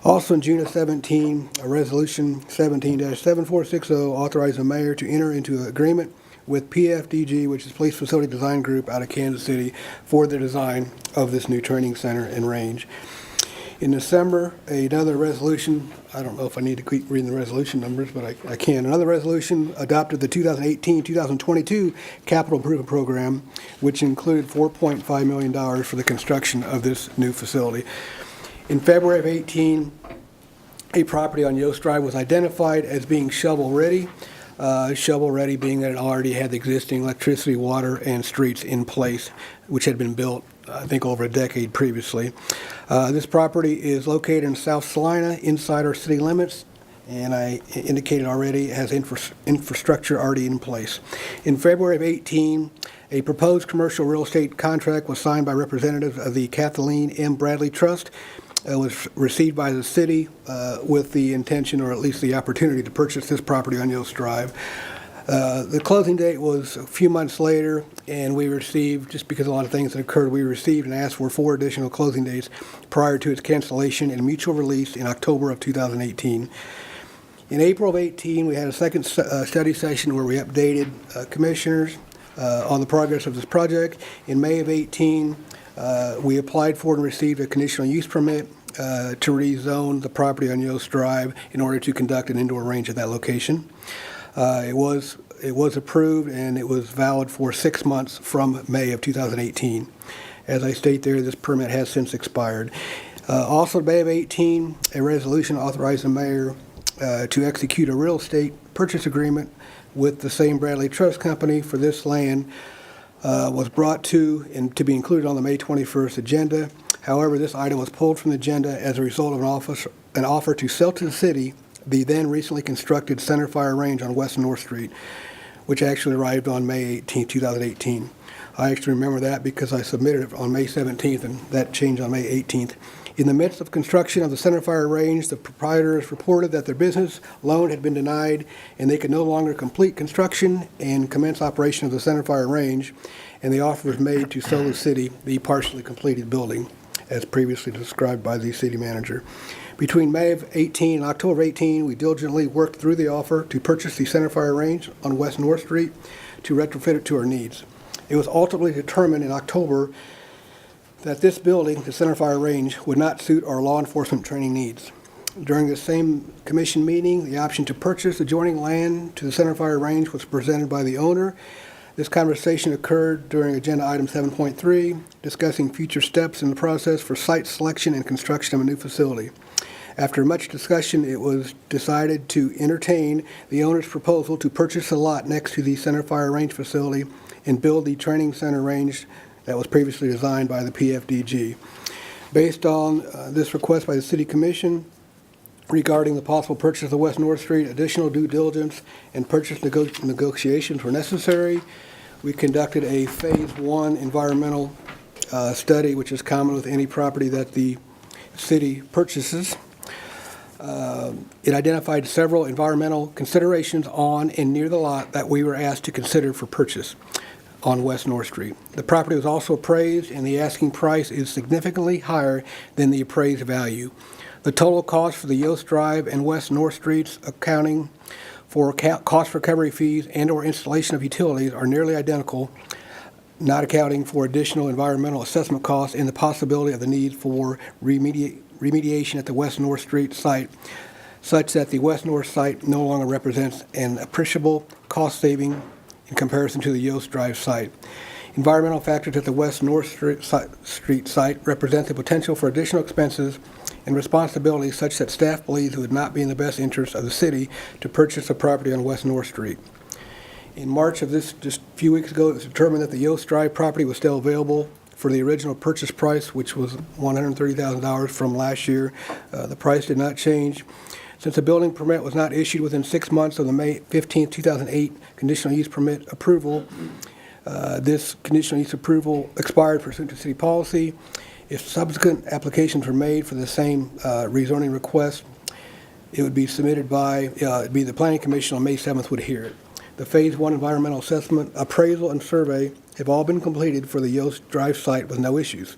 Also in June of 17, a resolution 17-7460, authorizing the mayor to enter into an agreement with PFDG, which is Police Facility Design Group out of Kansas City, for the design of this new training center and range. In December, another resolution, I don't know if I need to keep reading the resolution numbers, but I can. Another resolution adopted the 2018-2022 capital improvement program, which included $4.5 million for the construction of this new facility. In February of 18, a property on Yost Drive was identified as being shovel-ready. Shovel-ready being that it already had the existing electricity, water, and streets in place, which had been built, I think, over a decade previously. This property is located in South Salina, inside our city limits, and I indicated already it has infrastructure already in place. In February of 18, a proposed commercial real estate contract was signed by representatives of the Kathleen M. Bradley Trust. It was received by the city with the intention, or at least the opportunity, to purchase this property on Yost Drive. The closing date was a few months later, and we received, just because a lot of things had occurred, we received and asked for 4 additional closing dates prior to its cancellation and mutual release in October of 2018. In April of 18, we had a second study session where we updated commissioners on the progress of this project. In May of 18, we applied for and received a conditional use permit to rezone the property on Yost Drive in order to conduct an indoor range at that location. It was approved, and it was valid for 6 months from May of 2018. As I state there, this permit has since expired. Also, in May of 18, a resolution authorized the mayor to execute a real estate purchase agreement with the same Bradley Trust Company for this land was brought to and to be included on the May 21st agenda. However, this item was pulled from the agenda as a result of an offer to sell to the city the then recently constructed Center Fire Range on West North Street, which actually arrived on May 18, 2018. I actually remember that because I submitted it on May 17th, and that changed on May 18th. In the midst of construction of the Center Fire Range, the proprietors reported that their business loan had been denied and they could no longer complete construction and commence operation of the Center Fire Range, and the offer was made to sell the city the partially completed building, as previously described by the city manager. Between May of 18 and October 18, we diligently worked through the offer to purchase the Center Fire Range on West North Street to retrofit it to our needs. It was ultimately determined in October that this building, the Center Fire Range, would not suit our law enforcement training needs. During the same commission meeting, the option to purchase adjoining land to the Center Fire Range was presented by the owner. This conversation occurred during agenda item 7.3, discussing future steps in the process for site selection and construction of a new facility. After much discussion, it was decided to entertain the owner's proposal to purchase a lot next to the Center Fire Range facility and build the training center range that was previously designed by the PFDG. Based on this request by the City Commission regarding the possible purchase of West North Street, additional due diligence and purchase negotiations were necessary. We conducted a Phase 1 environmental study, which is common with any property that the city purchases. It identified several environmental considerations on and near the lot that we were asked to consider for purchase on West North Street. The property was also appraised, and the asking price is significantly higher than the appraised value. The total cost for the Yost Drive and West North Streets, accounting for cost recovery fees and/or installation of utilities, are nearly identical, not accounting for additional environmental assessment costs and the possibility of the need for remediation at the West North Street site, such that the West North site no longer represents an appreciable cost saving in comparison to the Yost Drive site. Environmental factors at the West North Street site represent the potential for additional expenses and responsibilities such that staff believes it would not be in the best interest of the city to purchase a property on West North Street. In March of this, just a few weeks ago, it was determined that the Yost Drive property was still available for the original purchase price, which was $130,000 from last year. The price did not change. Since the building permit was not issued within 6 months of the May 15, 2008 conditional use permit approval, this conditional use approval expired pursuant to city policy. If subsequent applications were made for the same rezoning request, it would be submitted by, it'd be the Planning Commission on May 7th would hear it. The Phase 1 environmental assessment, appraisal, and survey have all been completed for the Yost Drive site with no issues.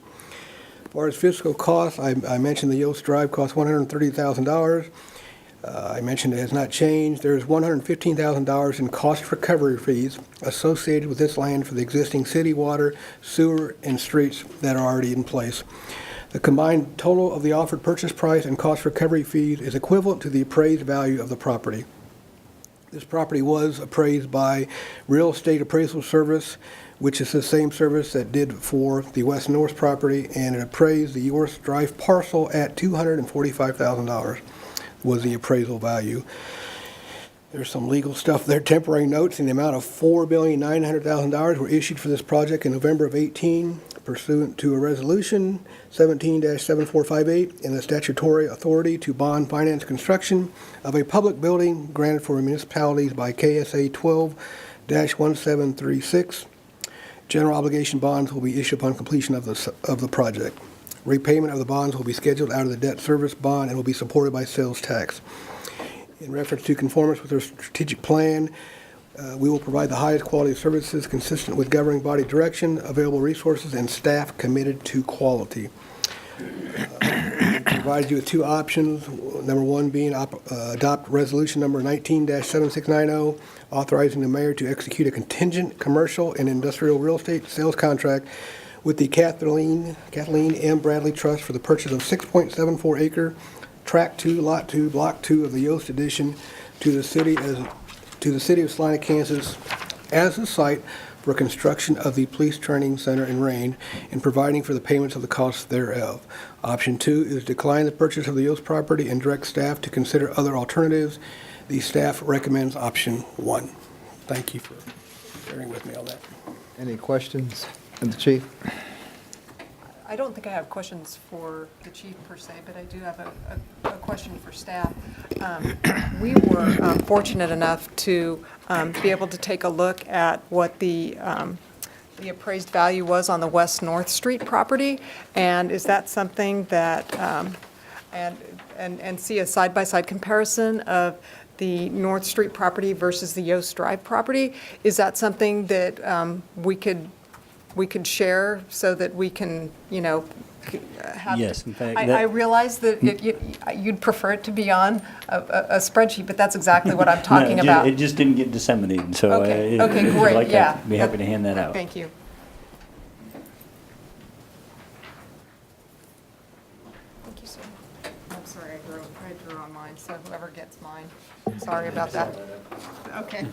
As far as fiscal costs, I mentioned the Yost Drive cost $130,000. I mentioned it has not changed. There's $115,000 in cost recovery fees associated with this land for the existing city water, sewer, and streets that are already in place. The combined total of the offered purchase price and cost recovery fees is equivalent to the appraised value of the property. This property was appraised by Real Estate Appraisal Service, which is the same service that did for the West North property, and it appraised the Yost Drive parcel at $245,000 was the appraisal value. There's some legal stuff there. Temporary notes in the amount of $4,900,000 were issued for this project in November of 18 pursuant to a resolution 17-7458 and the statutory authority to bond finance construction of a public building granted for municipalities by KSA 12-1736. General obligation bonds will be issued upon completion of the project. Repayment of the bonds will be scheduled out of the debt service bond and will be supported by sales tax. In reference to conformance with our strategic plan, we will provide the highest quality of services consistent with governing body direction, available resources, and staff committed to quality. Provided you with two options. Number one being adopt resolution number 19-7690, authorizing the mayor to execute a contingent commercial and industrial real estate sales contract with the Kathleen M. Bradley Trust for the purchase of 6.74 acre Tract 2, Lot 2, Block 2 of the Yost addition to the city of Salina, Kansas, as the site for construction of the police training center in Rain and providing for the payments of the costs thereof. Option 2 is decline the purchase of the Yost property and direct staff to consider other alternatives. The staff recommends option 1. Thank you for bearing with me on that. Any questions of the chief? I don't think I have questions for the chief per se, but I do have a question for staff. We were fortunate enough to be able to take a look at what the appraised value was on the West North Street property, and is that something that, and see a side-by-side comparison of the North Street property versus the Yost Drive property? Is that something that we could share so that we can, have... Yes, in fact, I realize that you'd prefer it to be on a spreadsheet, but that's exactly what I'm talking No, about. It just didn't get disseminated, so. Okay, if you'd great, like, yeah. I'd be happy to hand that out. Thank you. Thank you, sir. I'm sorry, I drew on mine, so whoever gets mine, sorry about that. Okay.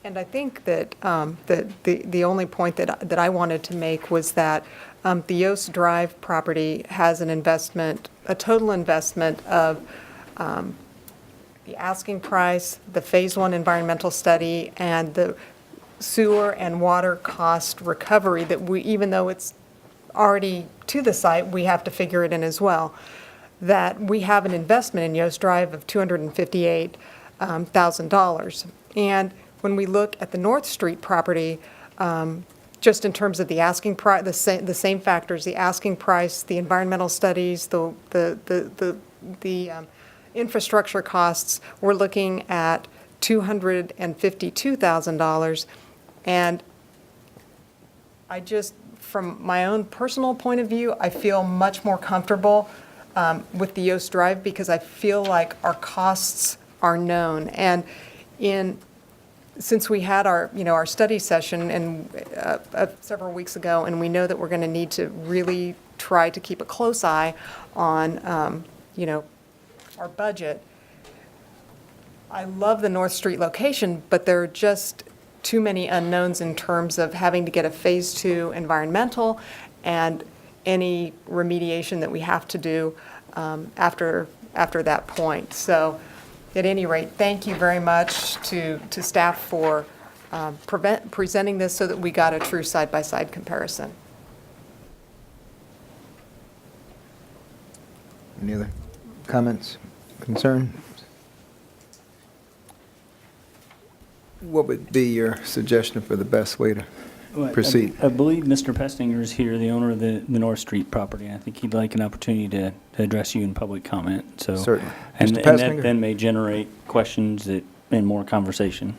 And I think that the only point that I wanted to make was that the Yost Drive property has an investment, a total investment of the asking price, the Phase 1 environmental study, and the sewer and water cost recovery that we, even though it's already to the site, we have to figure it in as well. That we have an investment in Yost Drive of $258,000. And when we look at the North Street property, just in terms of the asking price, the same factors, the asking price, the environmental studies, the infrastructure costs, we're looking at $252,000. And I just, from my own personal point of view, I feel much more comfortable with the Yost Drive because I feel like our costs are known. And since we had our, our study session and several weeks ago, and we know that we're going to need to really try to keep a close eye on, our budget. I love the North Street location, but there are just too many unknowns in terms of having to get a Phase 2 environmental and any remediation that we have to do after that point. So at any rate, thank you very much to staff for presenting this so that we got a true side-by-side comparison. Any other comments, concerns? What would be your suggestion for the best way to proceed? I believe Mr. Pestinger is here, the owner of the North Street property. I think he'd like an opportunity to address you in public comment, so. Certainly. And Mr. and Pestinger? that then may generate questions and more conversation.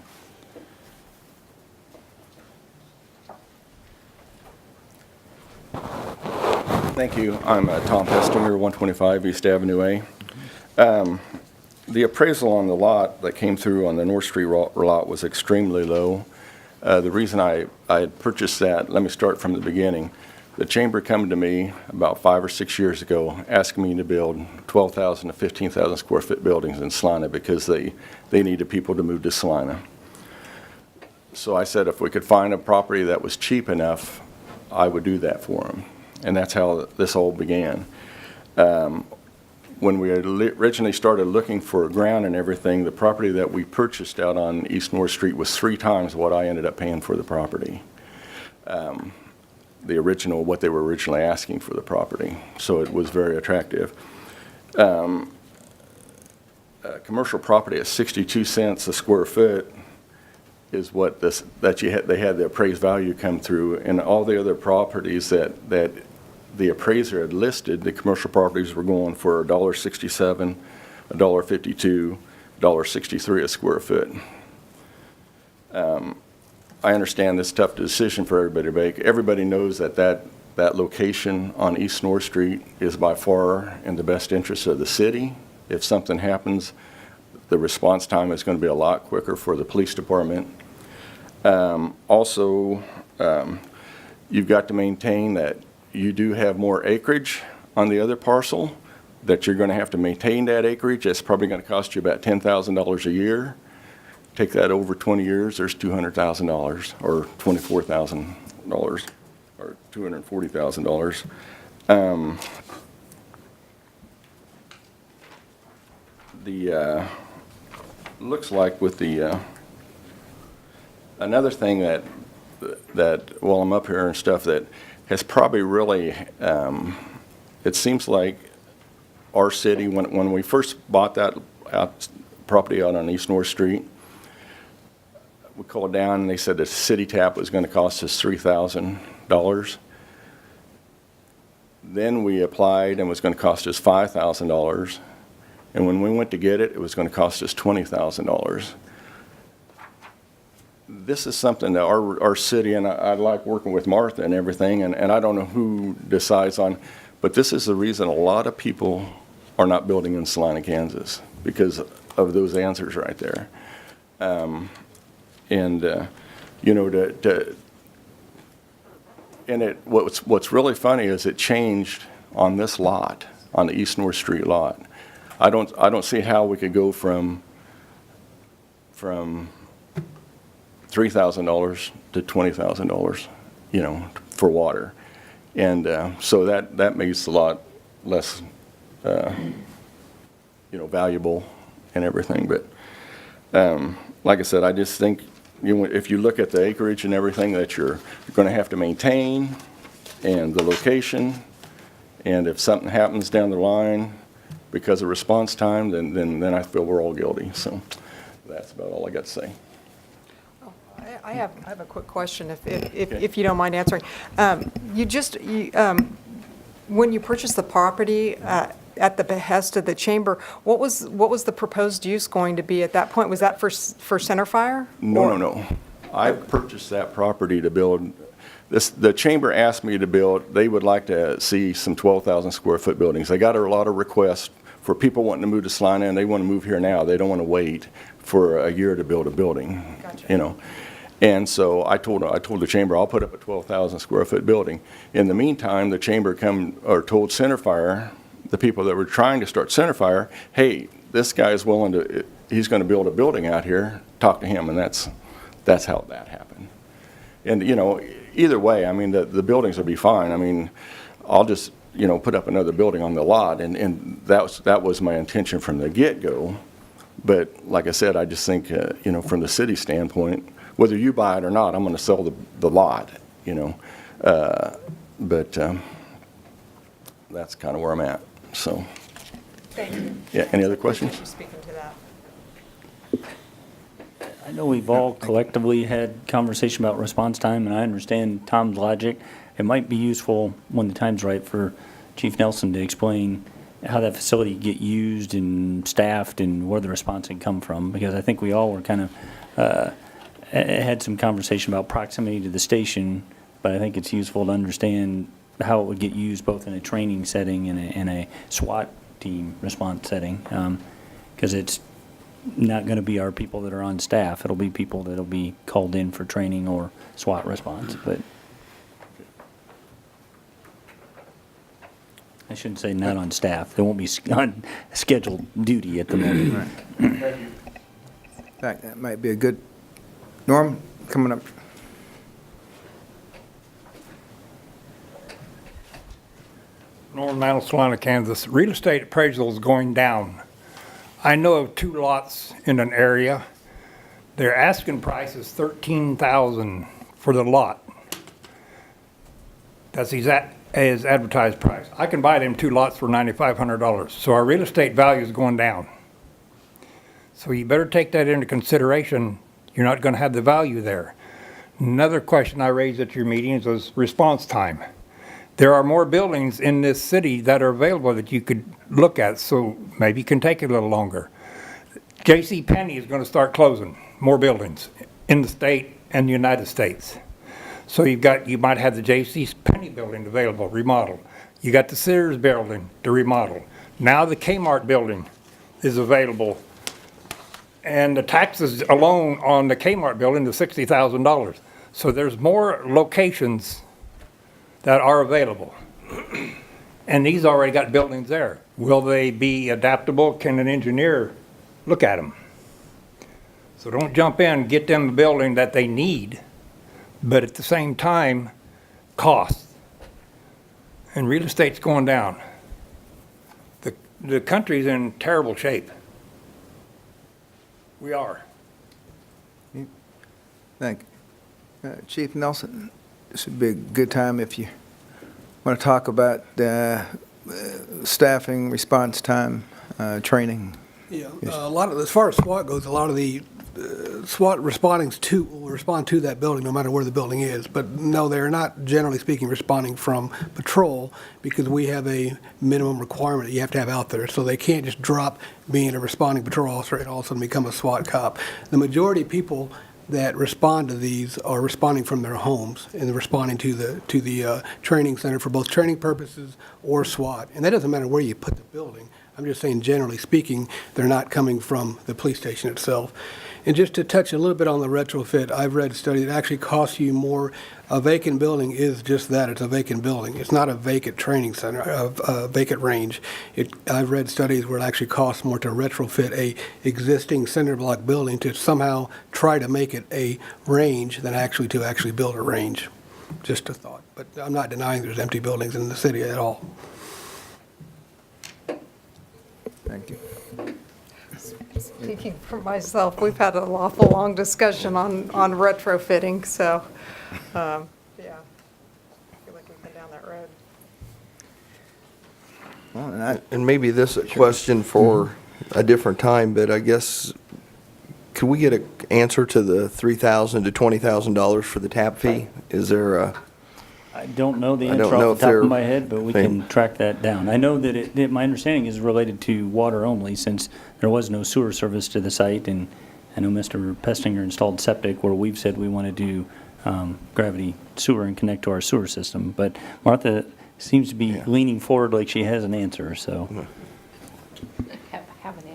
Thank you. I'm Tom Pestinger, 125 East Avenue A. The appraisal on the lot that came through on the North Street lot was extremely low. The reason I had purchased that, let me start from the beginning. The chamber come to me about 5 or 6 years ago asking me to build 12,000 to 15,000 square foot buildings in Salina because they needed people to move to Salina. So I said if we could find a property that was cheap enough, I would do that for them. And that's how this all began. When we originally started looking for ground and everything, the property that we purchased out on East North Street was 3 times what I ended up paying for the property. What they were originally asking for the property. So it was very attractive. Commercial property at 62 cents a square foot is what they had the appraised value come through, and all the other properties that the appraiser had listed, the commercial properties were going for $1.67, $1.52, $1.63 a square foot. I understand this is a tough decision for everybody to make. Everybody knows that location on East North Street is by far in the best interest of the city. If something happens, the response time is going to be a lot quicker for the police department. Also, you've got to maintain that you do have more acreage on the other parcel, that you're going to have to maintain that acreage. It's probably going to cost you about $10,000 a year. Take that over 20 years, there's $200,000 or $24,000 or $240,000. Looks like with the another thing that while I'm up here and stuff that has probably really it seems like our city when we first bought that property out on East North Street, we called down and they said the city tap was going to cost us $3,000. Then we applied and it was going to cost us $5,000. And when we went to get it, it was going to cost us $20,000. This is something that our city, and I like working with Martha and everything, and I don't know who decides on, but this is the reason a lot of people are not building in Salina, Kansas, because of those answers right there. What's really funny is it changed on this lot, on the East North Street lot. I don't see how we could go from $3,000 to $20,000, for water, and so that makes a lot less, valuable and everything. But like I said, I just think if you look at the acreage and everything that you're going to have to maintain, and the location, and if something happens down the line because of response time, then I feel we're all guilty. So that's about all I got to say. I have a quick question, if you don't mind answering. When you purchased the property at the behest of the chamber, what was the proposed use going to be at that point? Was that for Centerfire? No. I purchased that property to build this. The chamber asked me to build. They would like to see some 12,000 square foot buildings. They got a lot of requests for people wanting to move to Salina, and they want to move here now. They don't want to wait for a year to build a building. Gotcha. And so I told the chamber, I'll put up a 12,000 square foot building. In the meantime, the chamber told Centerfire, the people that were trying to start Centerfire, hey, this guy is willing to, he's going to build a building out here, talk to him. And that's That's how that happened. And, you know, either way, I mean, the buildings will be fine. I mean, I'll just, you know, put up another building on the lot, and that was my intention from the get-go. But like I said, I just think, you know, from the city standpoint, whether you buy it or not, I'm going to sell the lot, you know. But that's kind of where I'm at, so. Thank you. Yeah, any other questions? Thank you for speaking to that. I know we've all collectively had conversation about response time, and I understand Tom's logic. It might be useful when the time's right for Chief Nelson to explain how that facility get used and staffed and where the response can come from, because I think we all were kind of, had some conversation about proximity to the station, but I think it's useful to understand how it would get used both in a training setting and a SWAT team response setting, because it's not going to be our people that are on staff. It'll be people that'll be called in for training or SWAT response, but I shouldn't say not on staff. They won't be on scheduled duty at the moment. In fact, that might be a good, Norm, coming up. Northern Mount Salina, Kansas. Real estate appraisal is going down. I know of 2 lots in an area. Their asking price is $13,000 for the lot. That's his advertised price. I can buy them 2 lots for $9,500. So our real estate value is going down. So you better take that into consideration. You're not going to have the value there. Another question I raised at your meetings was response time. There are more buildings in this city that are available that you could look at, so maybe it can take a little longer. J.C. Penney is going to start closing more buildings in the state and the United States. So you might have the J.C. Penney building available, remodeled. You got the Sears building to remodel. Now the Kmart building is available. And the taxes alone on the Kmart building is $60,000. So there's more locations that are available. And these already got buildings there. Will they be adaptable? Can an engineer look at them? So don't jump in, get them a building that they need, but at the same time, cost. And real estate's going down. The country's in terrible shape. We are. Thank you. Chief Nelson, this would be a good time if you want to talk about staffing, response time, training. Yeah, a lot of, as far as SWAT goes, a lot of the SWAT will respond to that building no matter where the building is. But no, they're not, generally speaking, responding from patrol because we have a minimum requirement that you have to have out there. So they can't just drop being a responding patrol officer and all of a sudden become a SWAT cop. The majority of people that respond to these are responding from their homes and they're responding to the training center for both training purposes or SWAT. And that doesn't matter where you put the building. I'm just saying, generally speaking, they're not coming from the police station itself. And just to touch a little bit on the retrofit, I've read a study that actually costs you more. A vacant building is just that, it's a vacant building. It's not a vacant training center, a vacant range. I've read studies where it actually costs more to retrofit a existing cinder block building to somehow try to make it a range than actually to build a range. Just a thought. But I'm not denying there's empty buildings in the city at all. Thank you. Speaking for myself, we've had an awful long discussion on retrofitting, so, yeah. I feel like we've been down that road. Well, And maybe this a question for a different time, but I guess, could we get an answer to the $3,000 to $20,000 for the tap fee? Is there a? I don't know the I don't answer know off if the top they're- of my head, but we can track that down. I know that my understanding is related to water only, since there was no sewer service to the site, and I know Mr. Pestinger installed septic where we've said we want to do gravity sewer and connect to our sewer system. But Martha seems to be leaning forward like she has an answer, so. Have an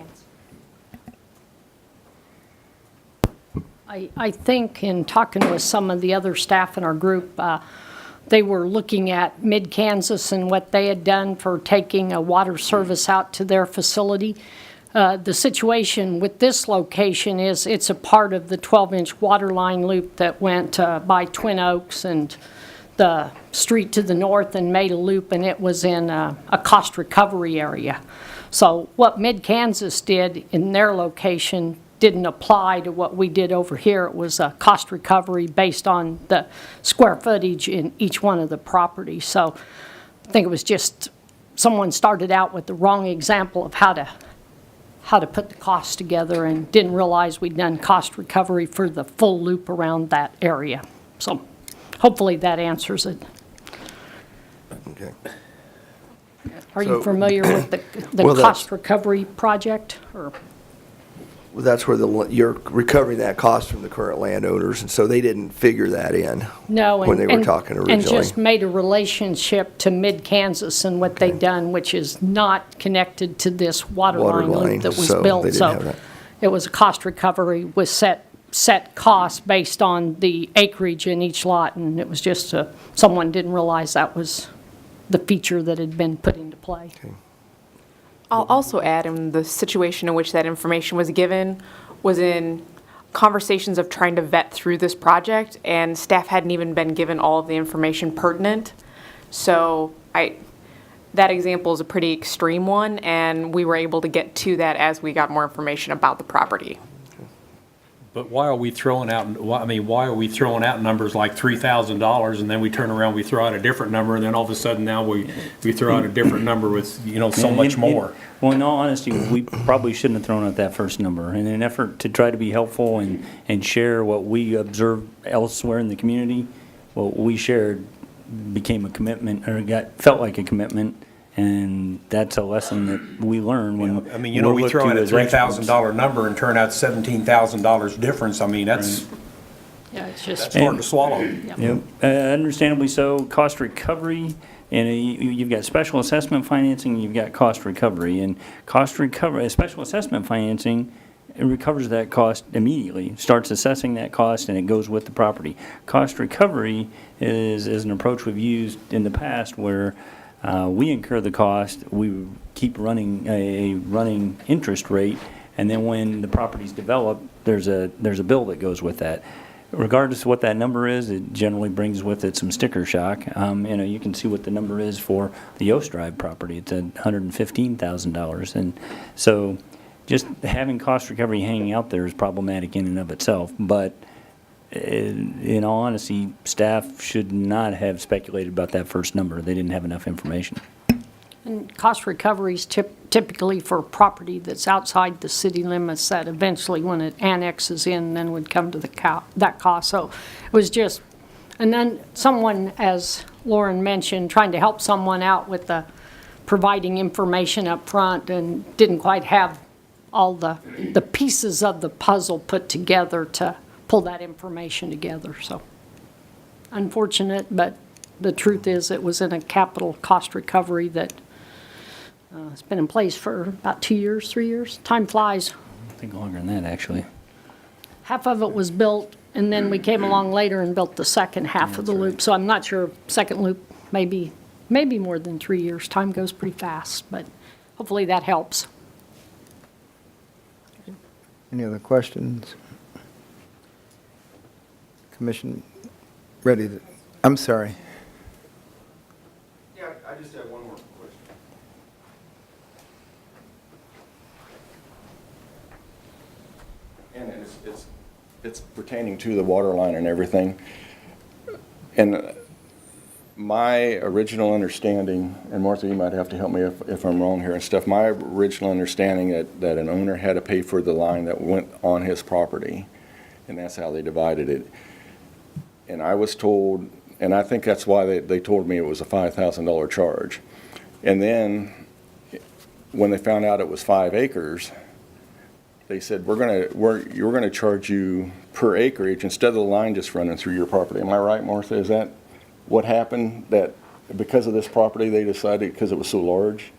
answer. I think in talking with some of the other staff in our group, they were looking at Mid-Kansas and what they had done for taking a water service out to their facility. The situation with this location is it's a part of the 12-inch water line loop that went by Twin Oaks and the street to the north and made a loop, and it was in a cost recovery area. So what Mid-Kansas did in their location didn't apply to what we did over here. It was a cost recovery based on the square footage in each one of the properties. So I think it was just someone started out with the wrong example of how to put the costs together and didn't realize we'd done cost recovery for the full loop around that area. So hopefully that answers it. Okay. Are you So- familiar with the Well, cost recovery project? Or Well, that's where you're recovering that cost from the current landowners, and so they didn't figure that in No, when they were talking originally. and just made a relationship to Mid-Kansas and what they'd done, which is not connected to this water line loop that was so built. they didn't have that. It was a cost recovery with set costs based on the acreage in each lot, and it was just someone didn't realize that was the feature that had been put into play. I'll also add in the situation in which that information was given was in conversations of trying to vet through this project, and staff hadn't even been given all of the information pertinent. So that example is a pretty extreme one, and we were able to get to that as we got more information about the property. But why are we throwing out, why are we throwing out numbers like $3,000 and then we turn around, we throw out a different number, and then all of a sudden now we throw out a different number with, so much more? Well, in all honesty, we probably shouldn't have thrown out that first number. In an effort to try to be helpful and share what we observed elsewhere in the community, what we shared became a commitment, or felt like a commitment, and that's a lesson that we learn when we throw in a $3,000 number and turn out $17,000 difference. that's Yeah, it's just. that's hard to swallow. Yep. Understandably so. Cost recovery, and you've got special assessment financing, you've got cost recovery. And cost recovery, special assessment financing, it recovers that cost immediately, starts assessing that cost, and it goes with the property. Cost recovery is an approach we've used in the past where we incur the cost, we keep running a running interest rate, and then when the property's developed, there's a bill that goes with that. Regardless of what that number is, it generally brings with it some sticker shock. You can see what the number is for the Yost Drive property. It's at $115,000. And so just having cost recovery hanging out there is problematic in and of itself. But in all honesty, staff should not have speculated about that first number. They didn't have enough information. And cost recovery is typically for property that's outside the city limits that eventually, when it annexes in, then would come to that cost. So it was just, and then someone, as Lauren mentioned, trying to help someone out with providing information up front and didn't quite have all the pieces of the puzzle put together to pull that information together. So unfortunate, but the truth is it was in a capital cost recovery that it's been in place for about 2 years, 3 years. Time flies. I think longer than that, actually. Half of it was built, and then we came along later and built the second half of the loop. So I'm not sure, second loop, maybe more than 3 years. Time goes pretty fast, but hopefully that helps. Any other questions? Commission, ready to, I'm sorry. Yeah, I just have one more question. And it's pertaining to the water line and everything. And my original understanding, and Martha, you might have to help me if I'm wrong here and stuff, my original understanding that an owner had to pay for the line that went on his property, and that's how they divided it. And I was told, and I think that's why they told me it was a $5,000 charge. And then, when they found out it was 5 acres, they said, you're gonna charge you per acreage instead of the line just running through your property. Am I right, Martha? Is that what happened? That because of this property, they decided, because it was so large,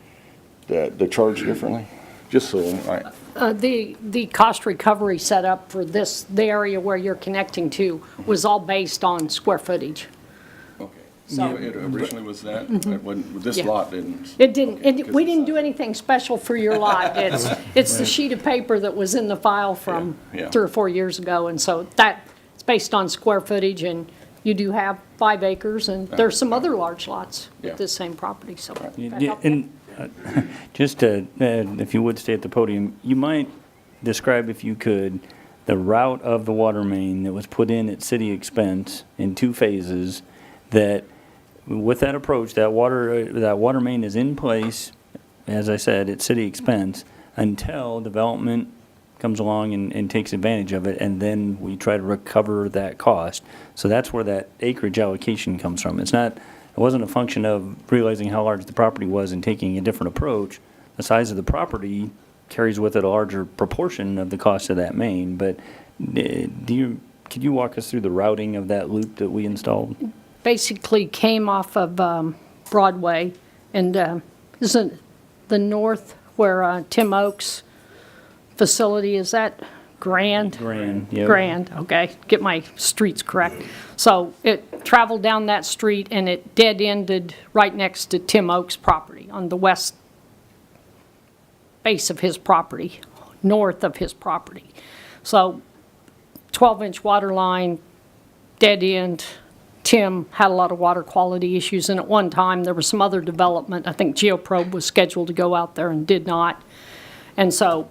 that they charge differently? Just so, The cost recovery setup for the area where you're connecting to was all based on square footage. Okay. So It originally was that, this Yeah. lot didn't. it didn't, we didn't do anything special for your lot. It's the sheet of paper that was in the file from Yeah. 3 or 4 years ago. And so it's based on square footage, and you do have 5 acres, and there's some other large lots Yeah. with this same property, so. that Yeah, helped. and just if you would stay at the podium, you might describe, if you could, the route of the water main that was put in at city expense in 2 phases, that with that approach, that water main is in place, as I said, at city expense, until development comes along and takes advantage of it, and then we try to recover that cost. So that's where that acreage allocation comes from. It wasn't a function of realizing how large the property was and taking a different approach. The size of the property carries with it a larger proportion of the cost of that main, but could you walk us through the routing of that loop that we installed? Basically came off of Broadway, and isn't the north where Tim Oak's facility, is that Grand? Grand, yep. Grand, okay, get my streets correct. So it traveled down that street, and it dead-ended right next to Tim Oak's property on the west base of his property, north of his property. So 12-inch water line, dead end. Tim had a lot of water quality issues, and at one time, there was some other development. I think Geoprobe was scheduled to go out there and did not. And so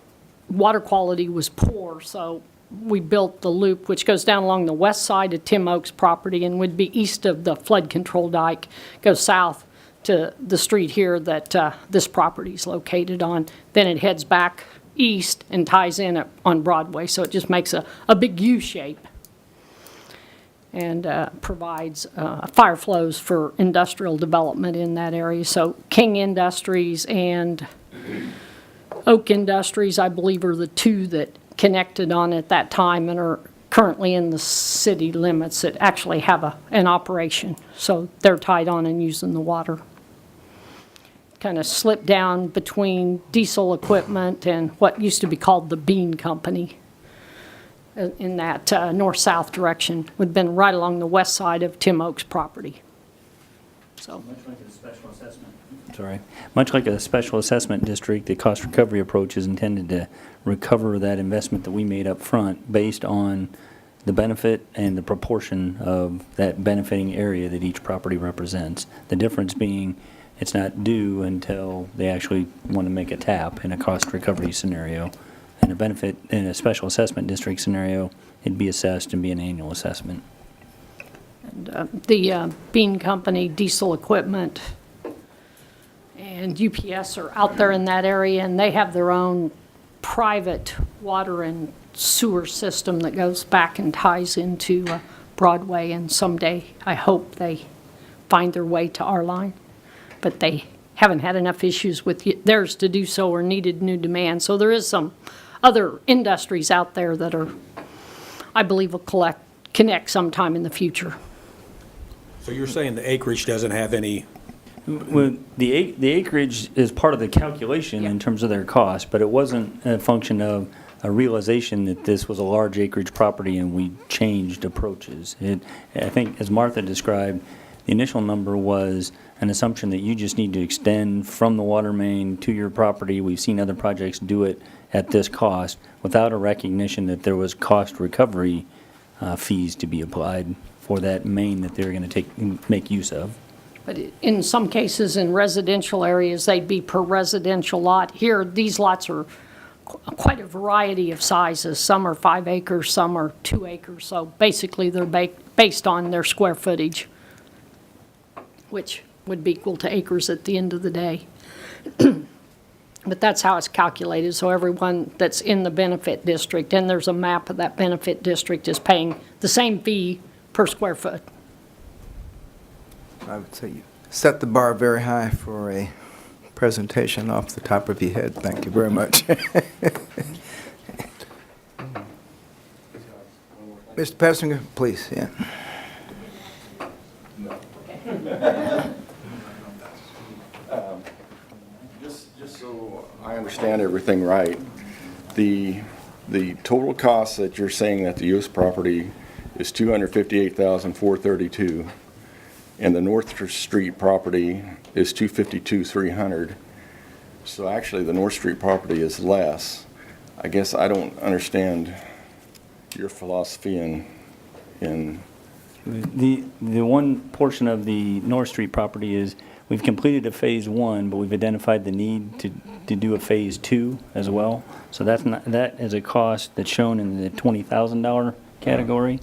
water quality was poor, so we built the loop, which goes down along the west side of Tim Oak's property and would be east of the flood control dike, goes south to the street here that this property is located on. Then it heads back east and ties in on Broadway, so it just makes a big U shape and provides fire flows for industrial development in that area. So King Industries and Oak Industries, I believe, are the 2 that connected on at that time and are currently in the city limits that actually have an operation. So they're tied on and using the water. Kind of slipped down between diesel equipment and what used to be called the Bean Company in that north-south direction. Would have been right along the west side of Tim Oak's property. So. Much like a special assessment. Sorry. Much like a special assessment district, the cost recovery approach is intended to recover that investment that we made up front based on the benefit and the proportion of that benefiting area that each property represents. The difference being it's not due until they actually want to make a tap in a cost recovery scenario. And a benefit in a special assessment district scenario, it'd be assessed and be an annual assessment. And the Bean Company, diesel equipment, and UPS are out there in that area, and they have their own private water and sewer system that goes back and ties into Broadway, and someday I hope they find their way to our line. But they haven't had enough issues with theirs to do so or needed new demand. So there is some other industries out there that are, I believe, will connect sometime in the future. So you're saying the acreage doesn't have any? Well, the acreage is part of the calculation in terms of their cost, but it wasn't a function of a realization that this was a large acreage property and we changed approaches. I think, as Martha described, the initial number was an assumption that you just need to extend from the water main to your property. We've seen other projects do it at this cost without a recognition that there was cost recovery fees to be applied for that main that they're going to make use of. But in some cases, in residential areas, they'd be per residential lot. Here, these lots are quite a variety of sizes. Some are 5 acres, some are 2 acres. So basically, they're based on their square footage, which would be equal to acres at the end of the day. But that's how it's calculated. So everyone that's in the benefit district, and there's a map of that benefit district, is paying the same fee per square foot. I would say you set the bar very high for a presentation off the top of your head. Thank you very much. Mr. Pessinger, please, yeah. Just so I understand everything right, the total cost that you're saying that the U.S. property is $258,432. and the North Street property is 252,300. So actually, the North Street property is less. I guess I don't understand your philosophy in The one portion of the North Street property is, we've completed a Phase 1, but we've identified the need to do a Phase 2 as well. So that is a cost that's shown in the $20,000 category.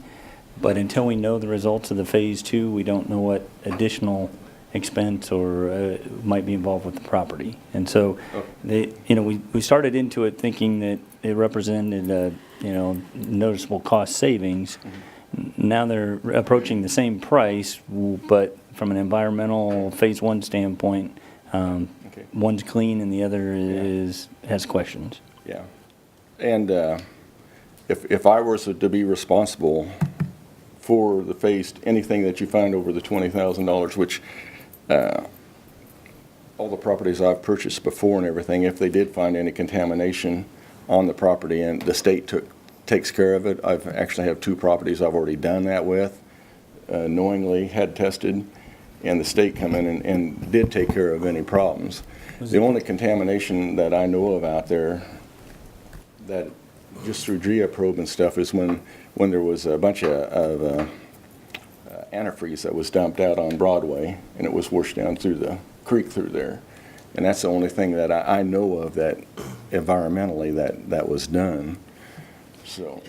But until we know the results of the Phase 2, we don't know what additional expense or might be involved with the property. And so, we started into it thinking that it represented a, noticeable cost savings. Now they're approaching the same price, but from an environmental Phase 1 standpoint, one's clean and the other has questions. Yeah. And if I was to be responsible for the phase, anything that you find over the $20,000, which all the properties I've purchased before and everything, if they did find any contamination on the property and the state takes care of it, I've actually have 2 properties I've already done that with, knowingly had tested, and the state come in and did take care of any problems. The only contamination that I know of out there, that just through GeoProbe and stuff, is when there was a bunch of antifreeze that was dumped out on Broadway, and it was washed down through the creek through there. And that's the only thing that I know of that environmentally that was done. So.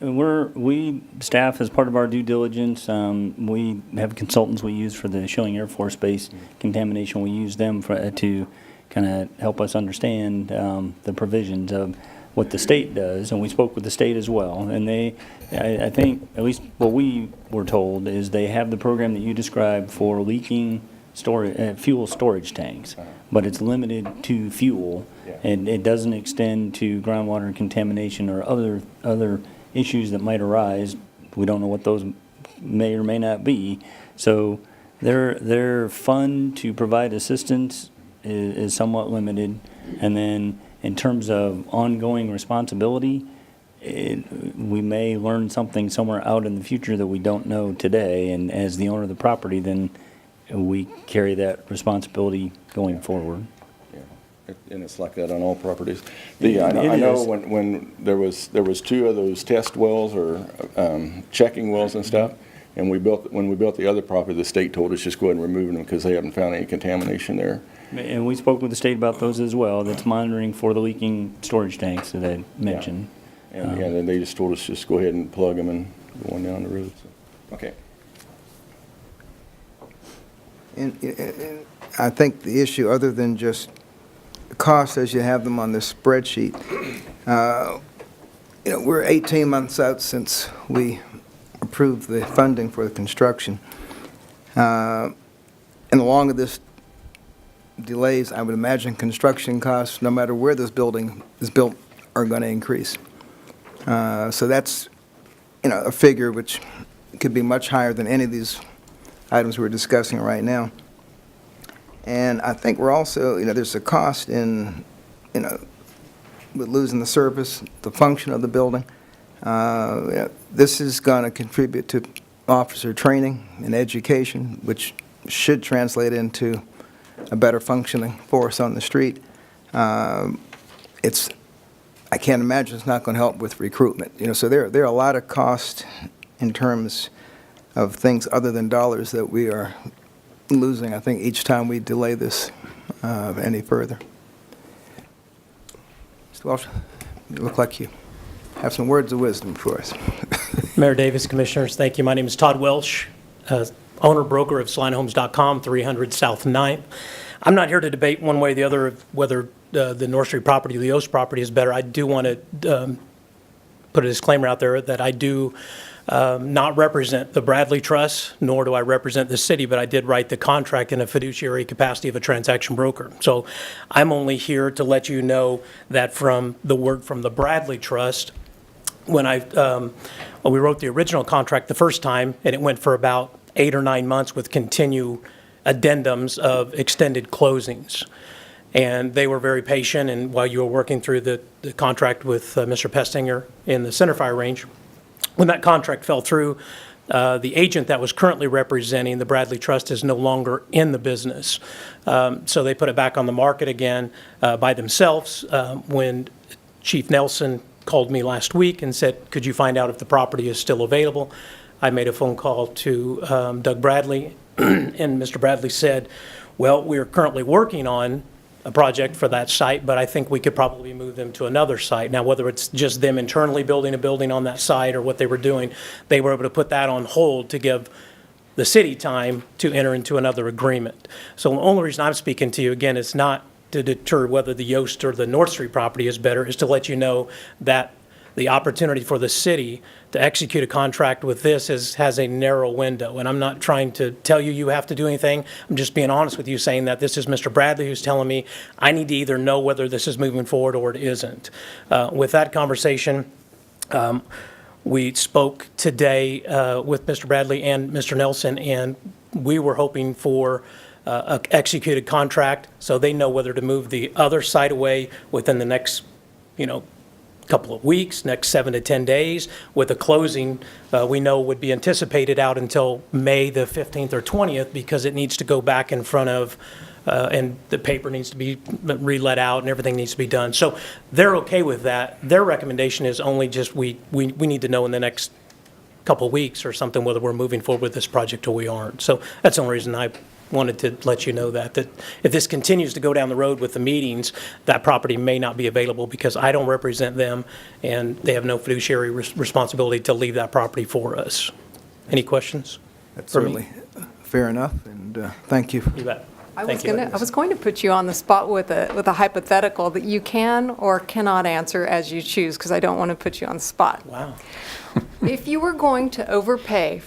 We staff, as part of our due diligence, we have consultants we use for the Schilling Air Force Base contamination. We use them to kind of help us understand the provisions of what the state does, and we spoke with the state as well. And I think, at least what we were told, is they have the program that you described for leaking fuel storage tanks, but it's limited to fuel, and it doesn't extend to groundwater contamination or other issues that might arise. We don't know what those may or may not be. So their fund to provide assistance is somewhat limited. And then in terms of ongoing responsibility, we may learn something somewhere out in the future that we don't know today. And as the owner of the property, then we carry that responsibility going forward. And it's like that on all properties. I know when there was 2 of those test wells or checking wells and stuff, and when we built the other property, the state told us just go ahead and remove them because they haven't found any contamination there. And we spoke with the state about those as well. That's monitoring for the leaking storage tanks that I mentioned. Yeah. And then they just told us just go ahead and plug them and go on down the road. So. Okay. And I think the issue, other than just costs as you have them on this spreadsheet, we're 18 months out since we approved the funding for the construction. And along with this delays, I would imagine construction costs, no matter where this building is built, are going to increase. So that's, a figure which could be much higher than any of these items we're discussing right now. And I think we're also, there's a cost in, with losing the service, the function of the building. This is going to contribute to officer training and education, which should translate into a better functioning force on the street. I can't imagine it's not going to help with recruitment. So there are a lot of costs in terms of things other than dollars that we are losing, I think, each time we delay this any further. Mr. Walsh, you look like you have some words of wisdom for us. Mayor Davis, Commissioners, thank you. My name is Todd Welsh, owner-broker of SalinaHomes.com, 300 South 9th. I'm not here to debate one way or the other whether the North Street property or the Oast property is better. I do want to put a disclaimer out there that I do not represent the Bradley Trust, nor do I represent the city, but I did write the contract in a fiduciary capacity of a transaction broker. So I'm only here to let you know that from the word from the Bradley Trust, when we wrote the original contract the first time, and it went for about 8 or 9 months with continued addendums of extended closings. And they were very patient, and while you were working through the contract with Mr. Pestinger in the Centerfire range, when that contract fell through, The agent that was currently representing the Bradley Trust is no longer in the business. So they put it back on the market again by themselves. When Chief Nelson called me last week and said, could you find out if the property is still available? I made a phone call to Doug Bradley, and Mr. Bradley said, well, we're currently working on a project for that site, but I think we could probably move them to another site. Now, whether it's just them internally building a building on that site or what they were doing, they were able to put that on hold to give the city time to enter into another agreement. So the only reason I'm speaking to you, again, is not to deter whether the Yost or the North Street property is better, is to let you know that the opportunity for the city to execute a contract with this has a narrow window. And I'm not trying to tell you you have to do anything. I'm just being honest with you, saying that this is Mr. Bradley who's telling me I need to either know whether this is moving forward or it isn't. With that conversation, we spoke today with Mr. Bradley and Mr. Nelson, and we were hoping for an executed contract so they know whether to move the other site away within the next, couple of weeks, next 7 to 10 days, with a closing we know would be anticipated out until May the 15th or 20th, because it needs to go back in front of, and the paper needs to be re-let out and everything needs to be done. So they're okay with that. Their recommendation is only just we need to know in the next couple of weeks or something whether we're moving forward with this project or we aren't. So that's the only reason I wanted to let you know that if this continues to go down the road with the meetings, that property may not be available because I don't represent them and they have no fiduciary responsibility to leave that property for us. Any questions? That's for me? certainly fair enough, and thank you. You bet. I Thank you. was going to put you on the spot with a hypothetical that you can or cannot answer as you choose, because I don't want to put you on the spot. Wow. If you were going to overpay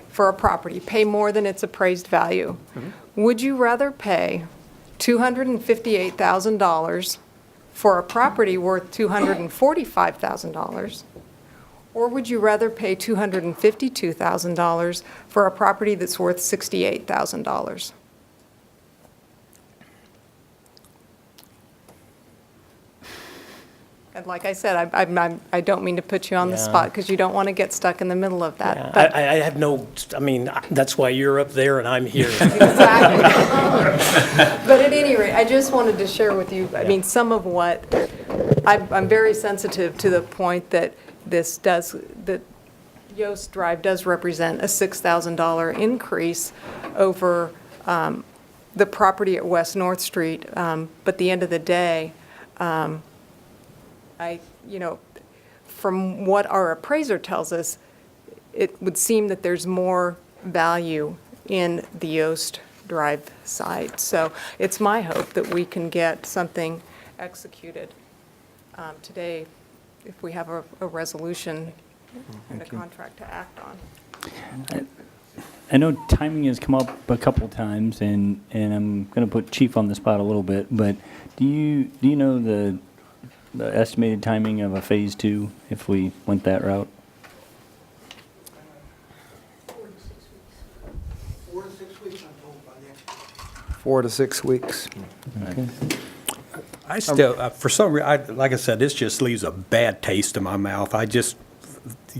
for a property, pay more than its appraised value, would you rather pay $258,000 for a property worth $245,000, or would you rather pay $252,000 for a property that's worth $68,000? And like I said, I don't mean to put you on the Yeah. spot because you don't want to get stuck in the middle of that. Yeah, But I have no, that's why you're up there and I'm here. Exactly. But at any rate, I just wanted to share with you, some of what, I'm very sensitive to the point that that Yost Drive does represent a $6,000 increase over the property at West North Street. But at the end of the day, from what our appraiser tells us, it would seem that there's more value in the Yost Drive site. So it's my hope that we can get something executed today if we have a resolution and a contract to act on. I know timing has come up a couple times, and I'm going to put Chief on the spot a little bit, but do you know the estimated timing of a phase 2 if we went that route? 4 to 6 weeks, I'm told by next. 4 to 6 weeks. Okay. I still, for some reason, like I said, this just leaves a bad taste in my mouth. I just,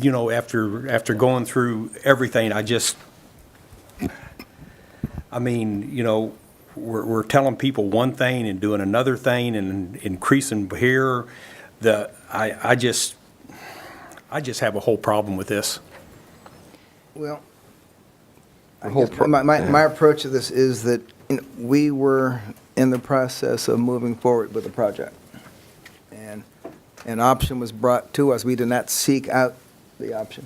after going through everything, we're telling people one thing and doing another thing and increasing here. I just have a whole problem with this. Well, my approach to this is that we were in the process of moving forward with the project. And an option was brought to us. We did not seek out the option.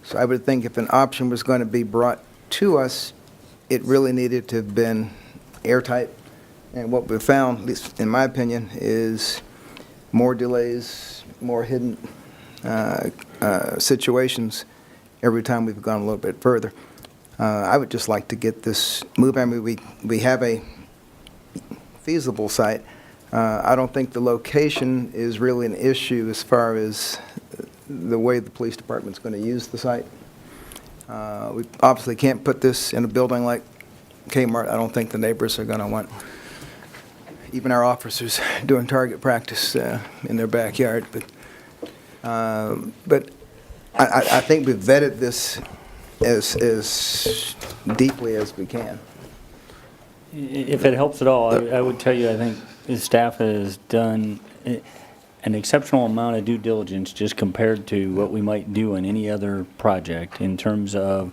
So I would think if an option was going to be brought to us, it really needed to have been airtight. And what we found, at least in my opinion, is more delays, more hidden situations every time we've gone a little bit further. I would just like to get this moved. I mean, we have a feasible site. I don't think the location is really an issue as far as the way the police department's going to use the site. We obviously can't put this in a building like Kmart. I don't think the neighbors are going to want even our officers doing target practice in their backyard. But I think we've vetted this as deeply as we can. If it helps at all, I would tell you, I think the staff has done an exceptional amount of due diligence just compared to what we might do on any other project in terms of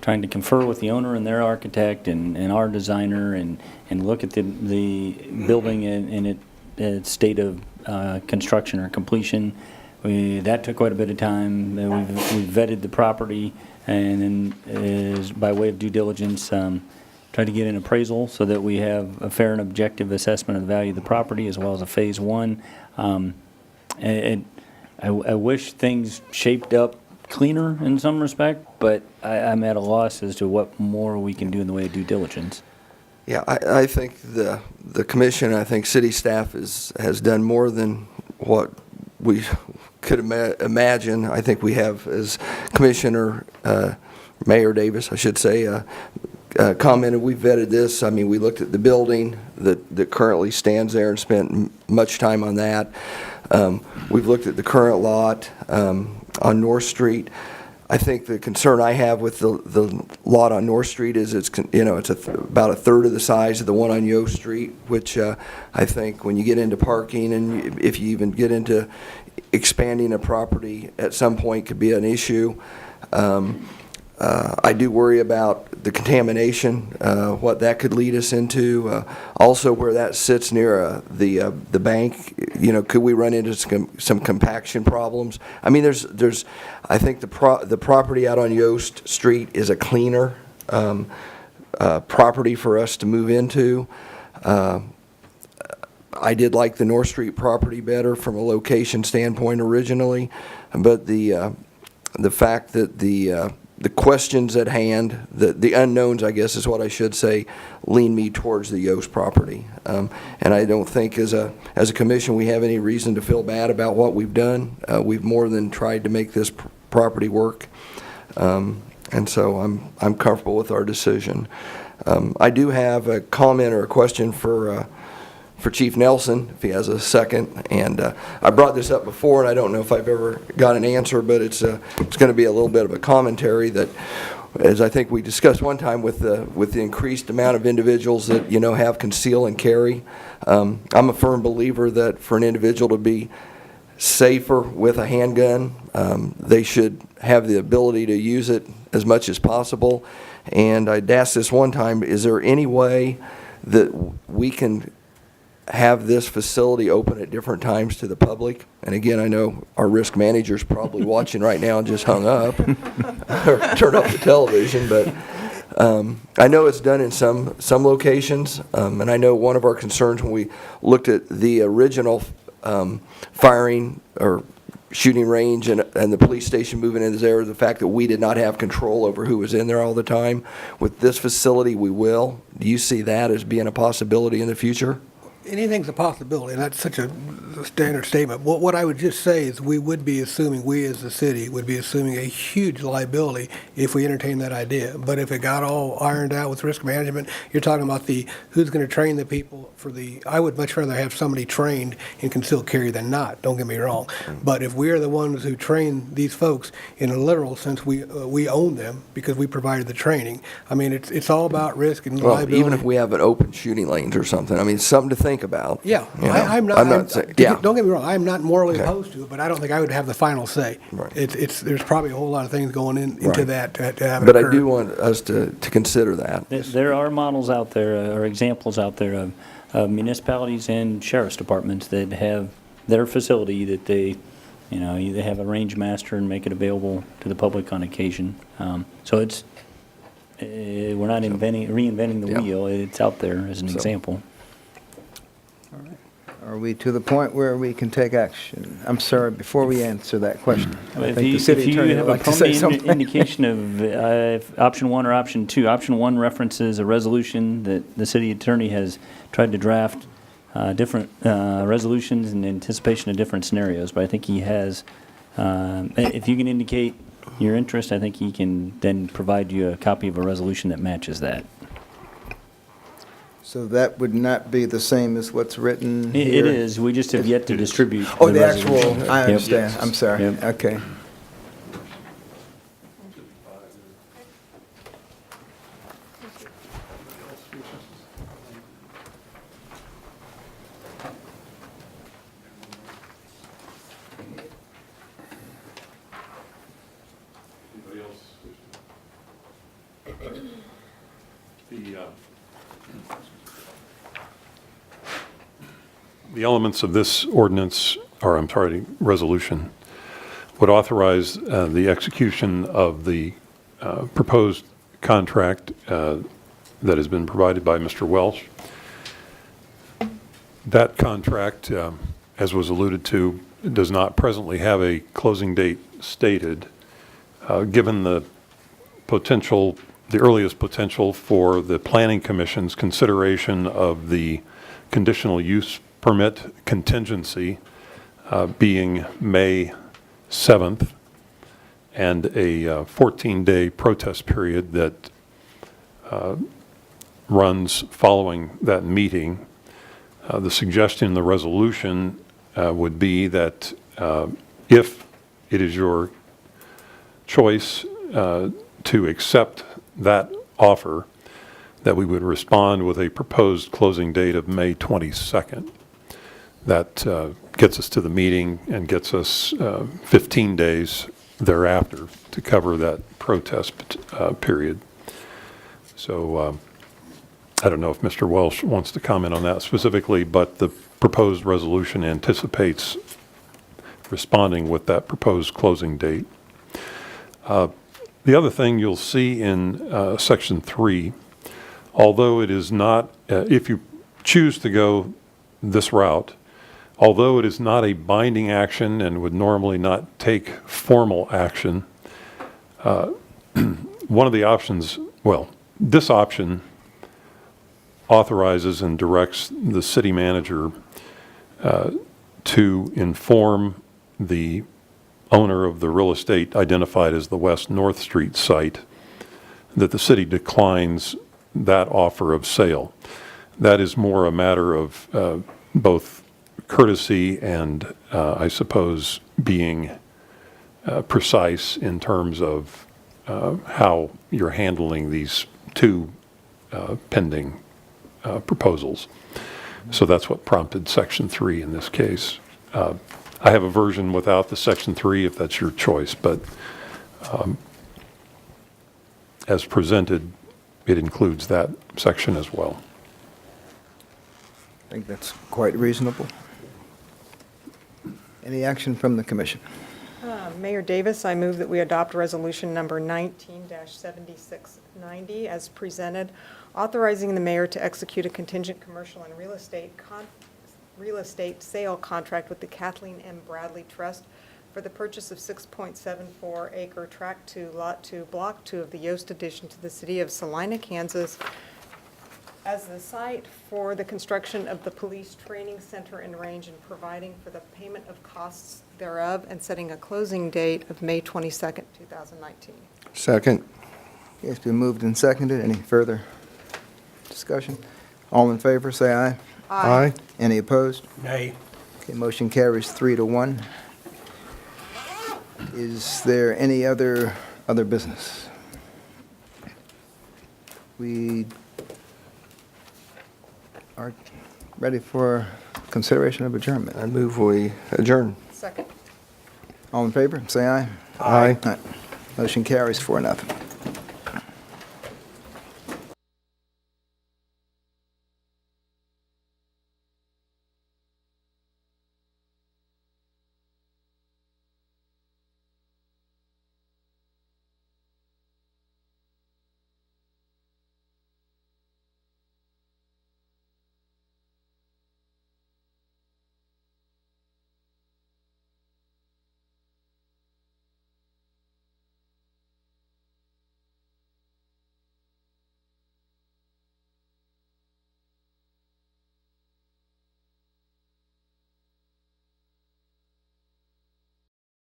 trying to confer with the owner and their architect and our designer and look at the building in its state of construction or completion. That took quite a bit of time. We vetted the property and then is by way of due diligence try to get an appraisal so that we have a fair and objective assessment of the value of the property as well as a phase one. And I wish things shaped up cleaner in some respect, but I'm at a loss as to what more we can do in the way of due diligence. Yeah, I think the commission, I think city staff has done more than what we could imagine. I think we have, as Commissioner Mayor Davis, I should say, commented, we vetted this. I mean, we looked at the building that currently stands there and spent much time on that. We've looked at the current lot on North Street. I think the concern I have with the lot on North Street is it's about a third of the size of the one on Yost Street, which I think when you get into parking and if you even get into expanding a property at some point could be an issue. I do worry about the contamination, what that could lead us into. Also, where that sits near the bank, could we run into some compaction problems? I mean, there's I think the property out on Yost Street is a cleaner property for us to move into. I did like the North Street property better from a location standpoint originally, but the fact that the questions at hand, the unknowns, I guess is what I should say, lean me towards the Yost property. And I don't think as a commission we have any reason to feel bad about what we've done. We've more than tried to make this property work. And so I'm comfortable with our decision. I do have a comment or a question for Chief Nelson, if he has a second. And I brought this up before, and I don't know if I've ever got an answer, but it's going to be a little bit of a commentary that, as I think we discussed one time with the increased amount of individuals that have conceal and carry. I'm a firm believer that for an individual to be safer with a handgun, they should have the ability to use it as much as possible. And I'd asked this one time: is there any way that we can have this facility open at different times to the public? And again, I know our risk manager's probably watching right now and just hung up or turned off the television, but I know it's done in some locations, and I know one of our concerns when we looked at the original firing or shooting range and the police station moving in there, the fact that we did not have control over who was in there all the time. With this facility, we will. Do you see that as being a possibility in the future? Anything's a possibility, and that's such a standard statement. What I would just say is we as the city would be assuming a huge liability if we entertain that idea. But if it got all ironed out with risk management, you're talking about who's going to train the people I would much rather have somebody trained in concealed carry than not, don't get me wrong. But if we are the ones who train these folks in a literal sense, we own them because we provided the training. I mean, it's all about risk and liability. Even if we have an open shooting lanes or something, I mean, something to think about. Yeah, I'm not don't get me wrong, I'm not morally opposed to it, but I don't think I would have the final say. Right. There's probably a whole lot of things going into that to have it But occur. I do want us to consider that. There are models out there, or examples out there of municipalities and sheriff's departments that have their facility that they have a range master and make it available to the public on occasion. So it's, we're not reinventing the wheel, it's out there as an example. Are we to the point where we can take action? I'm sorry, before we answer that question, I If think you the city attorney have would a like to say permanent something. indication of option one or option two, option one references a resolution that the city attorney has tried to draft different resolutions in anticipation of different scenarios, but I think he has, if you can indicate your interest, I think he can then provide you a copy of a resolution that matches that. So that would not be the same as what's written It here? is, we just have yet to distribute. Oh, the actual, resolution. I Yep. understand, I'm sorry, Yep. okay. The elements of this ordinance, or I'm sorry, resolution, would authorize the execution of the proposed contract that has been provided by Mr. Welsh. That contract, as was alluded to, does not presently have a closing date stated. Given the potential, the earliest potential for the Planning Commission's consideration of the conditional use permit contingency being May 7th, and a 14-day protest period that runs following that meeting. The suggestion in the resolution would be that if it is your choice to accept that offer, that we would respond with a proposed closing date of May 22nd. That gets us to the meeting and gets us 15 days thereafter to cover that protest period. So I don't know if Mr. Welsh wants to comment on that specifically, but the proposed resolution anticipates responding with that proposed closing date. The other thing you'll see in Section 3, although it is not, if you choose to go this route, although it is not a binding action and would normally not take formal action, one of the options, well, this option authorizes and directs the city manager to inform the owner of the real estate identified as the West North Street site that the city declines that offer of sale. That is more a matter of both courtesy and, I suppose, being precise in terms of how you're handling these two pending proposals. So that's what prompted Section 3 in this case. I have a version without the Section 3 if that's your choice, but as presented, it includes that section as well. I think that's quite reasonable. Any action from the commission? Mayor Davis, I move that we adopt resolution number 19-7690 as presented, authorizing the mayor to execute a contingent commercial and real estate sale contract with the Kathleen M. Bradley Trust for the purchase of 6.74 acre tract 2, lot 2, block 2 of the Yost addition to the city of Salina, Kansas, as the site for the construction of the police training center and range, and providing for the payment of costs thereof, and setting a closing date of May 22nd, 2019. Second. It's been moved and seconded. Any further discussion? All in favor, say aye. Aye. Any opposed? Nay. Okay, motion carries 3-1. Is there any other business? We are ready for consideration of adjournment. I move we adjourn. Second. All in favor, say aye. Aye. Motion carries 4-0.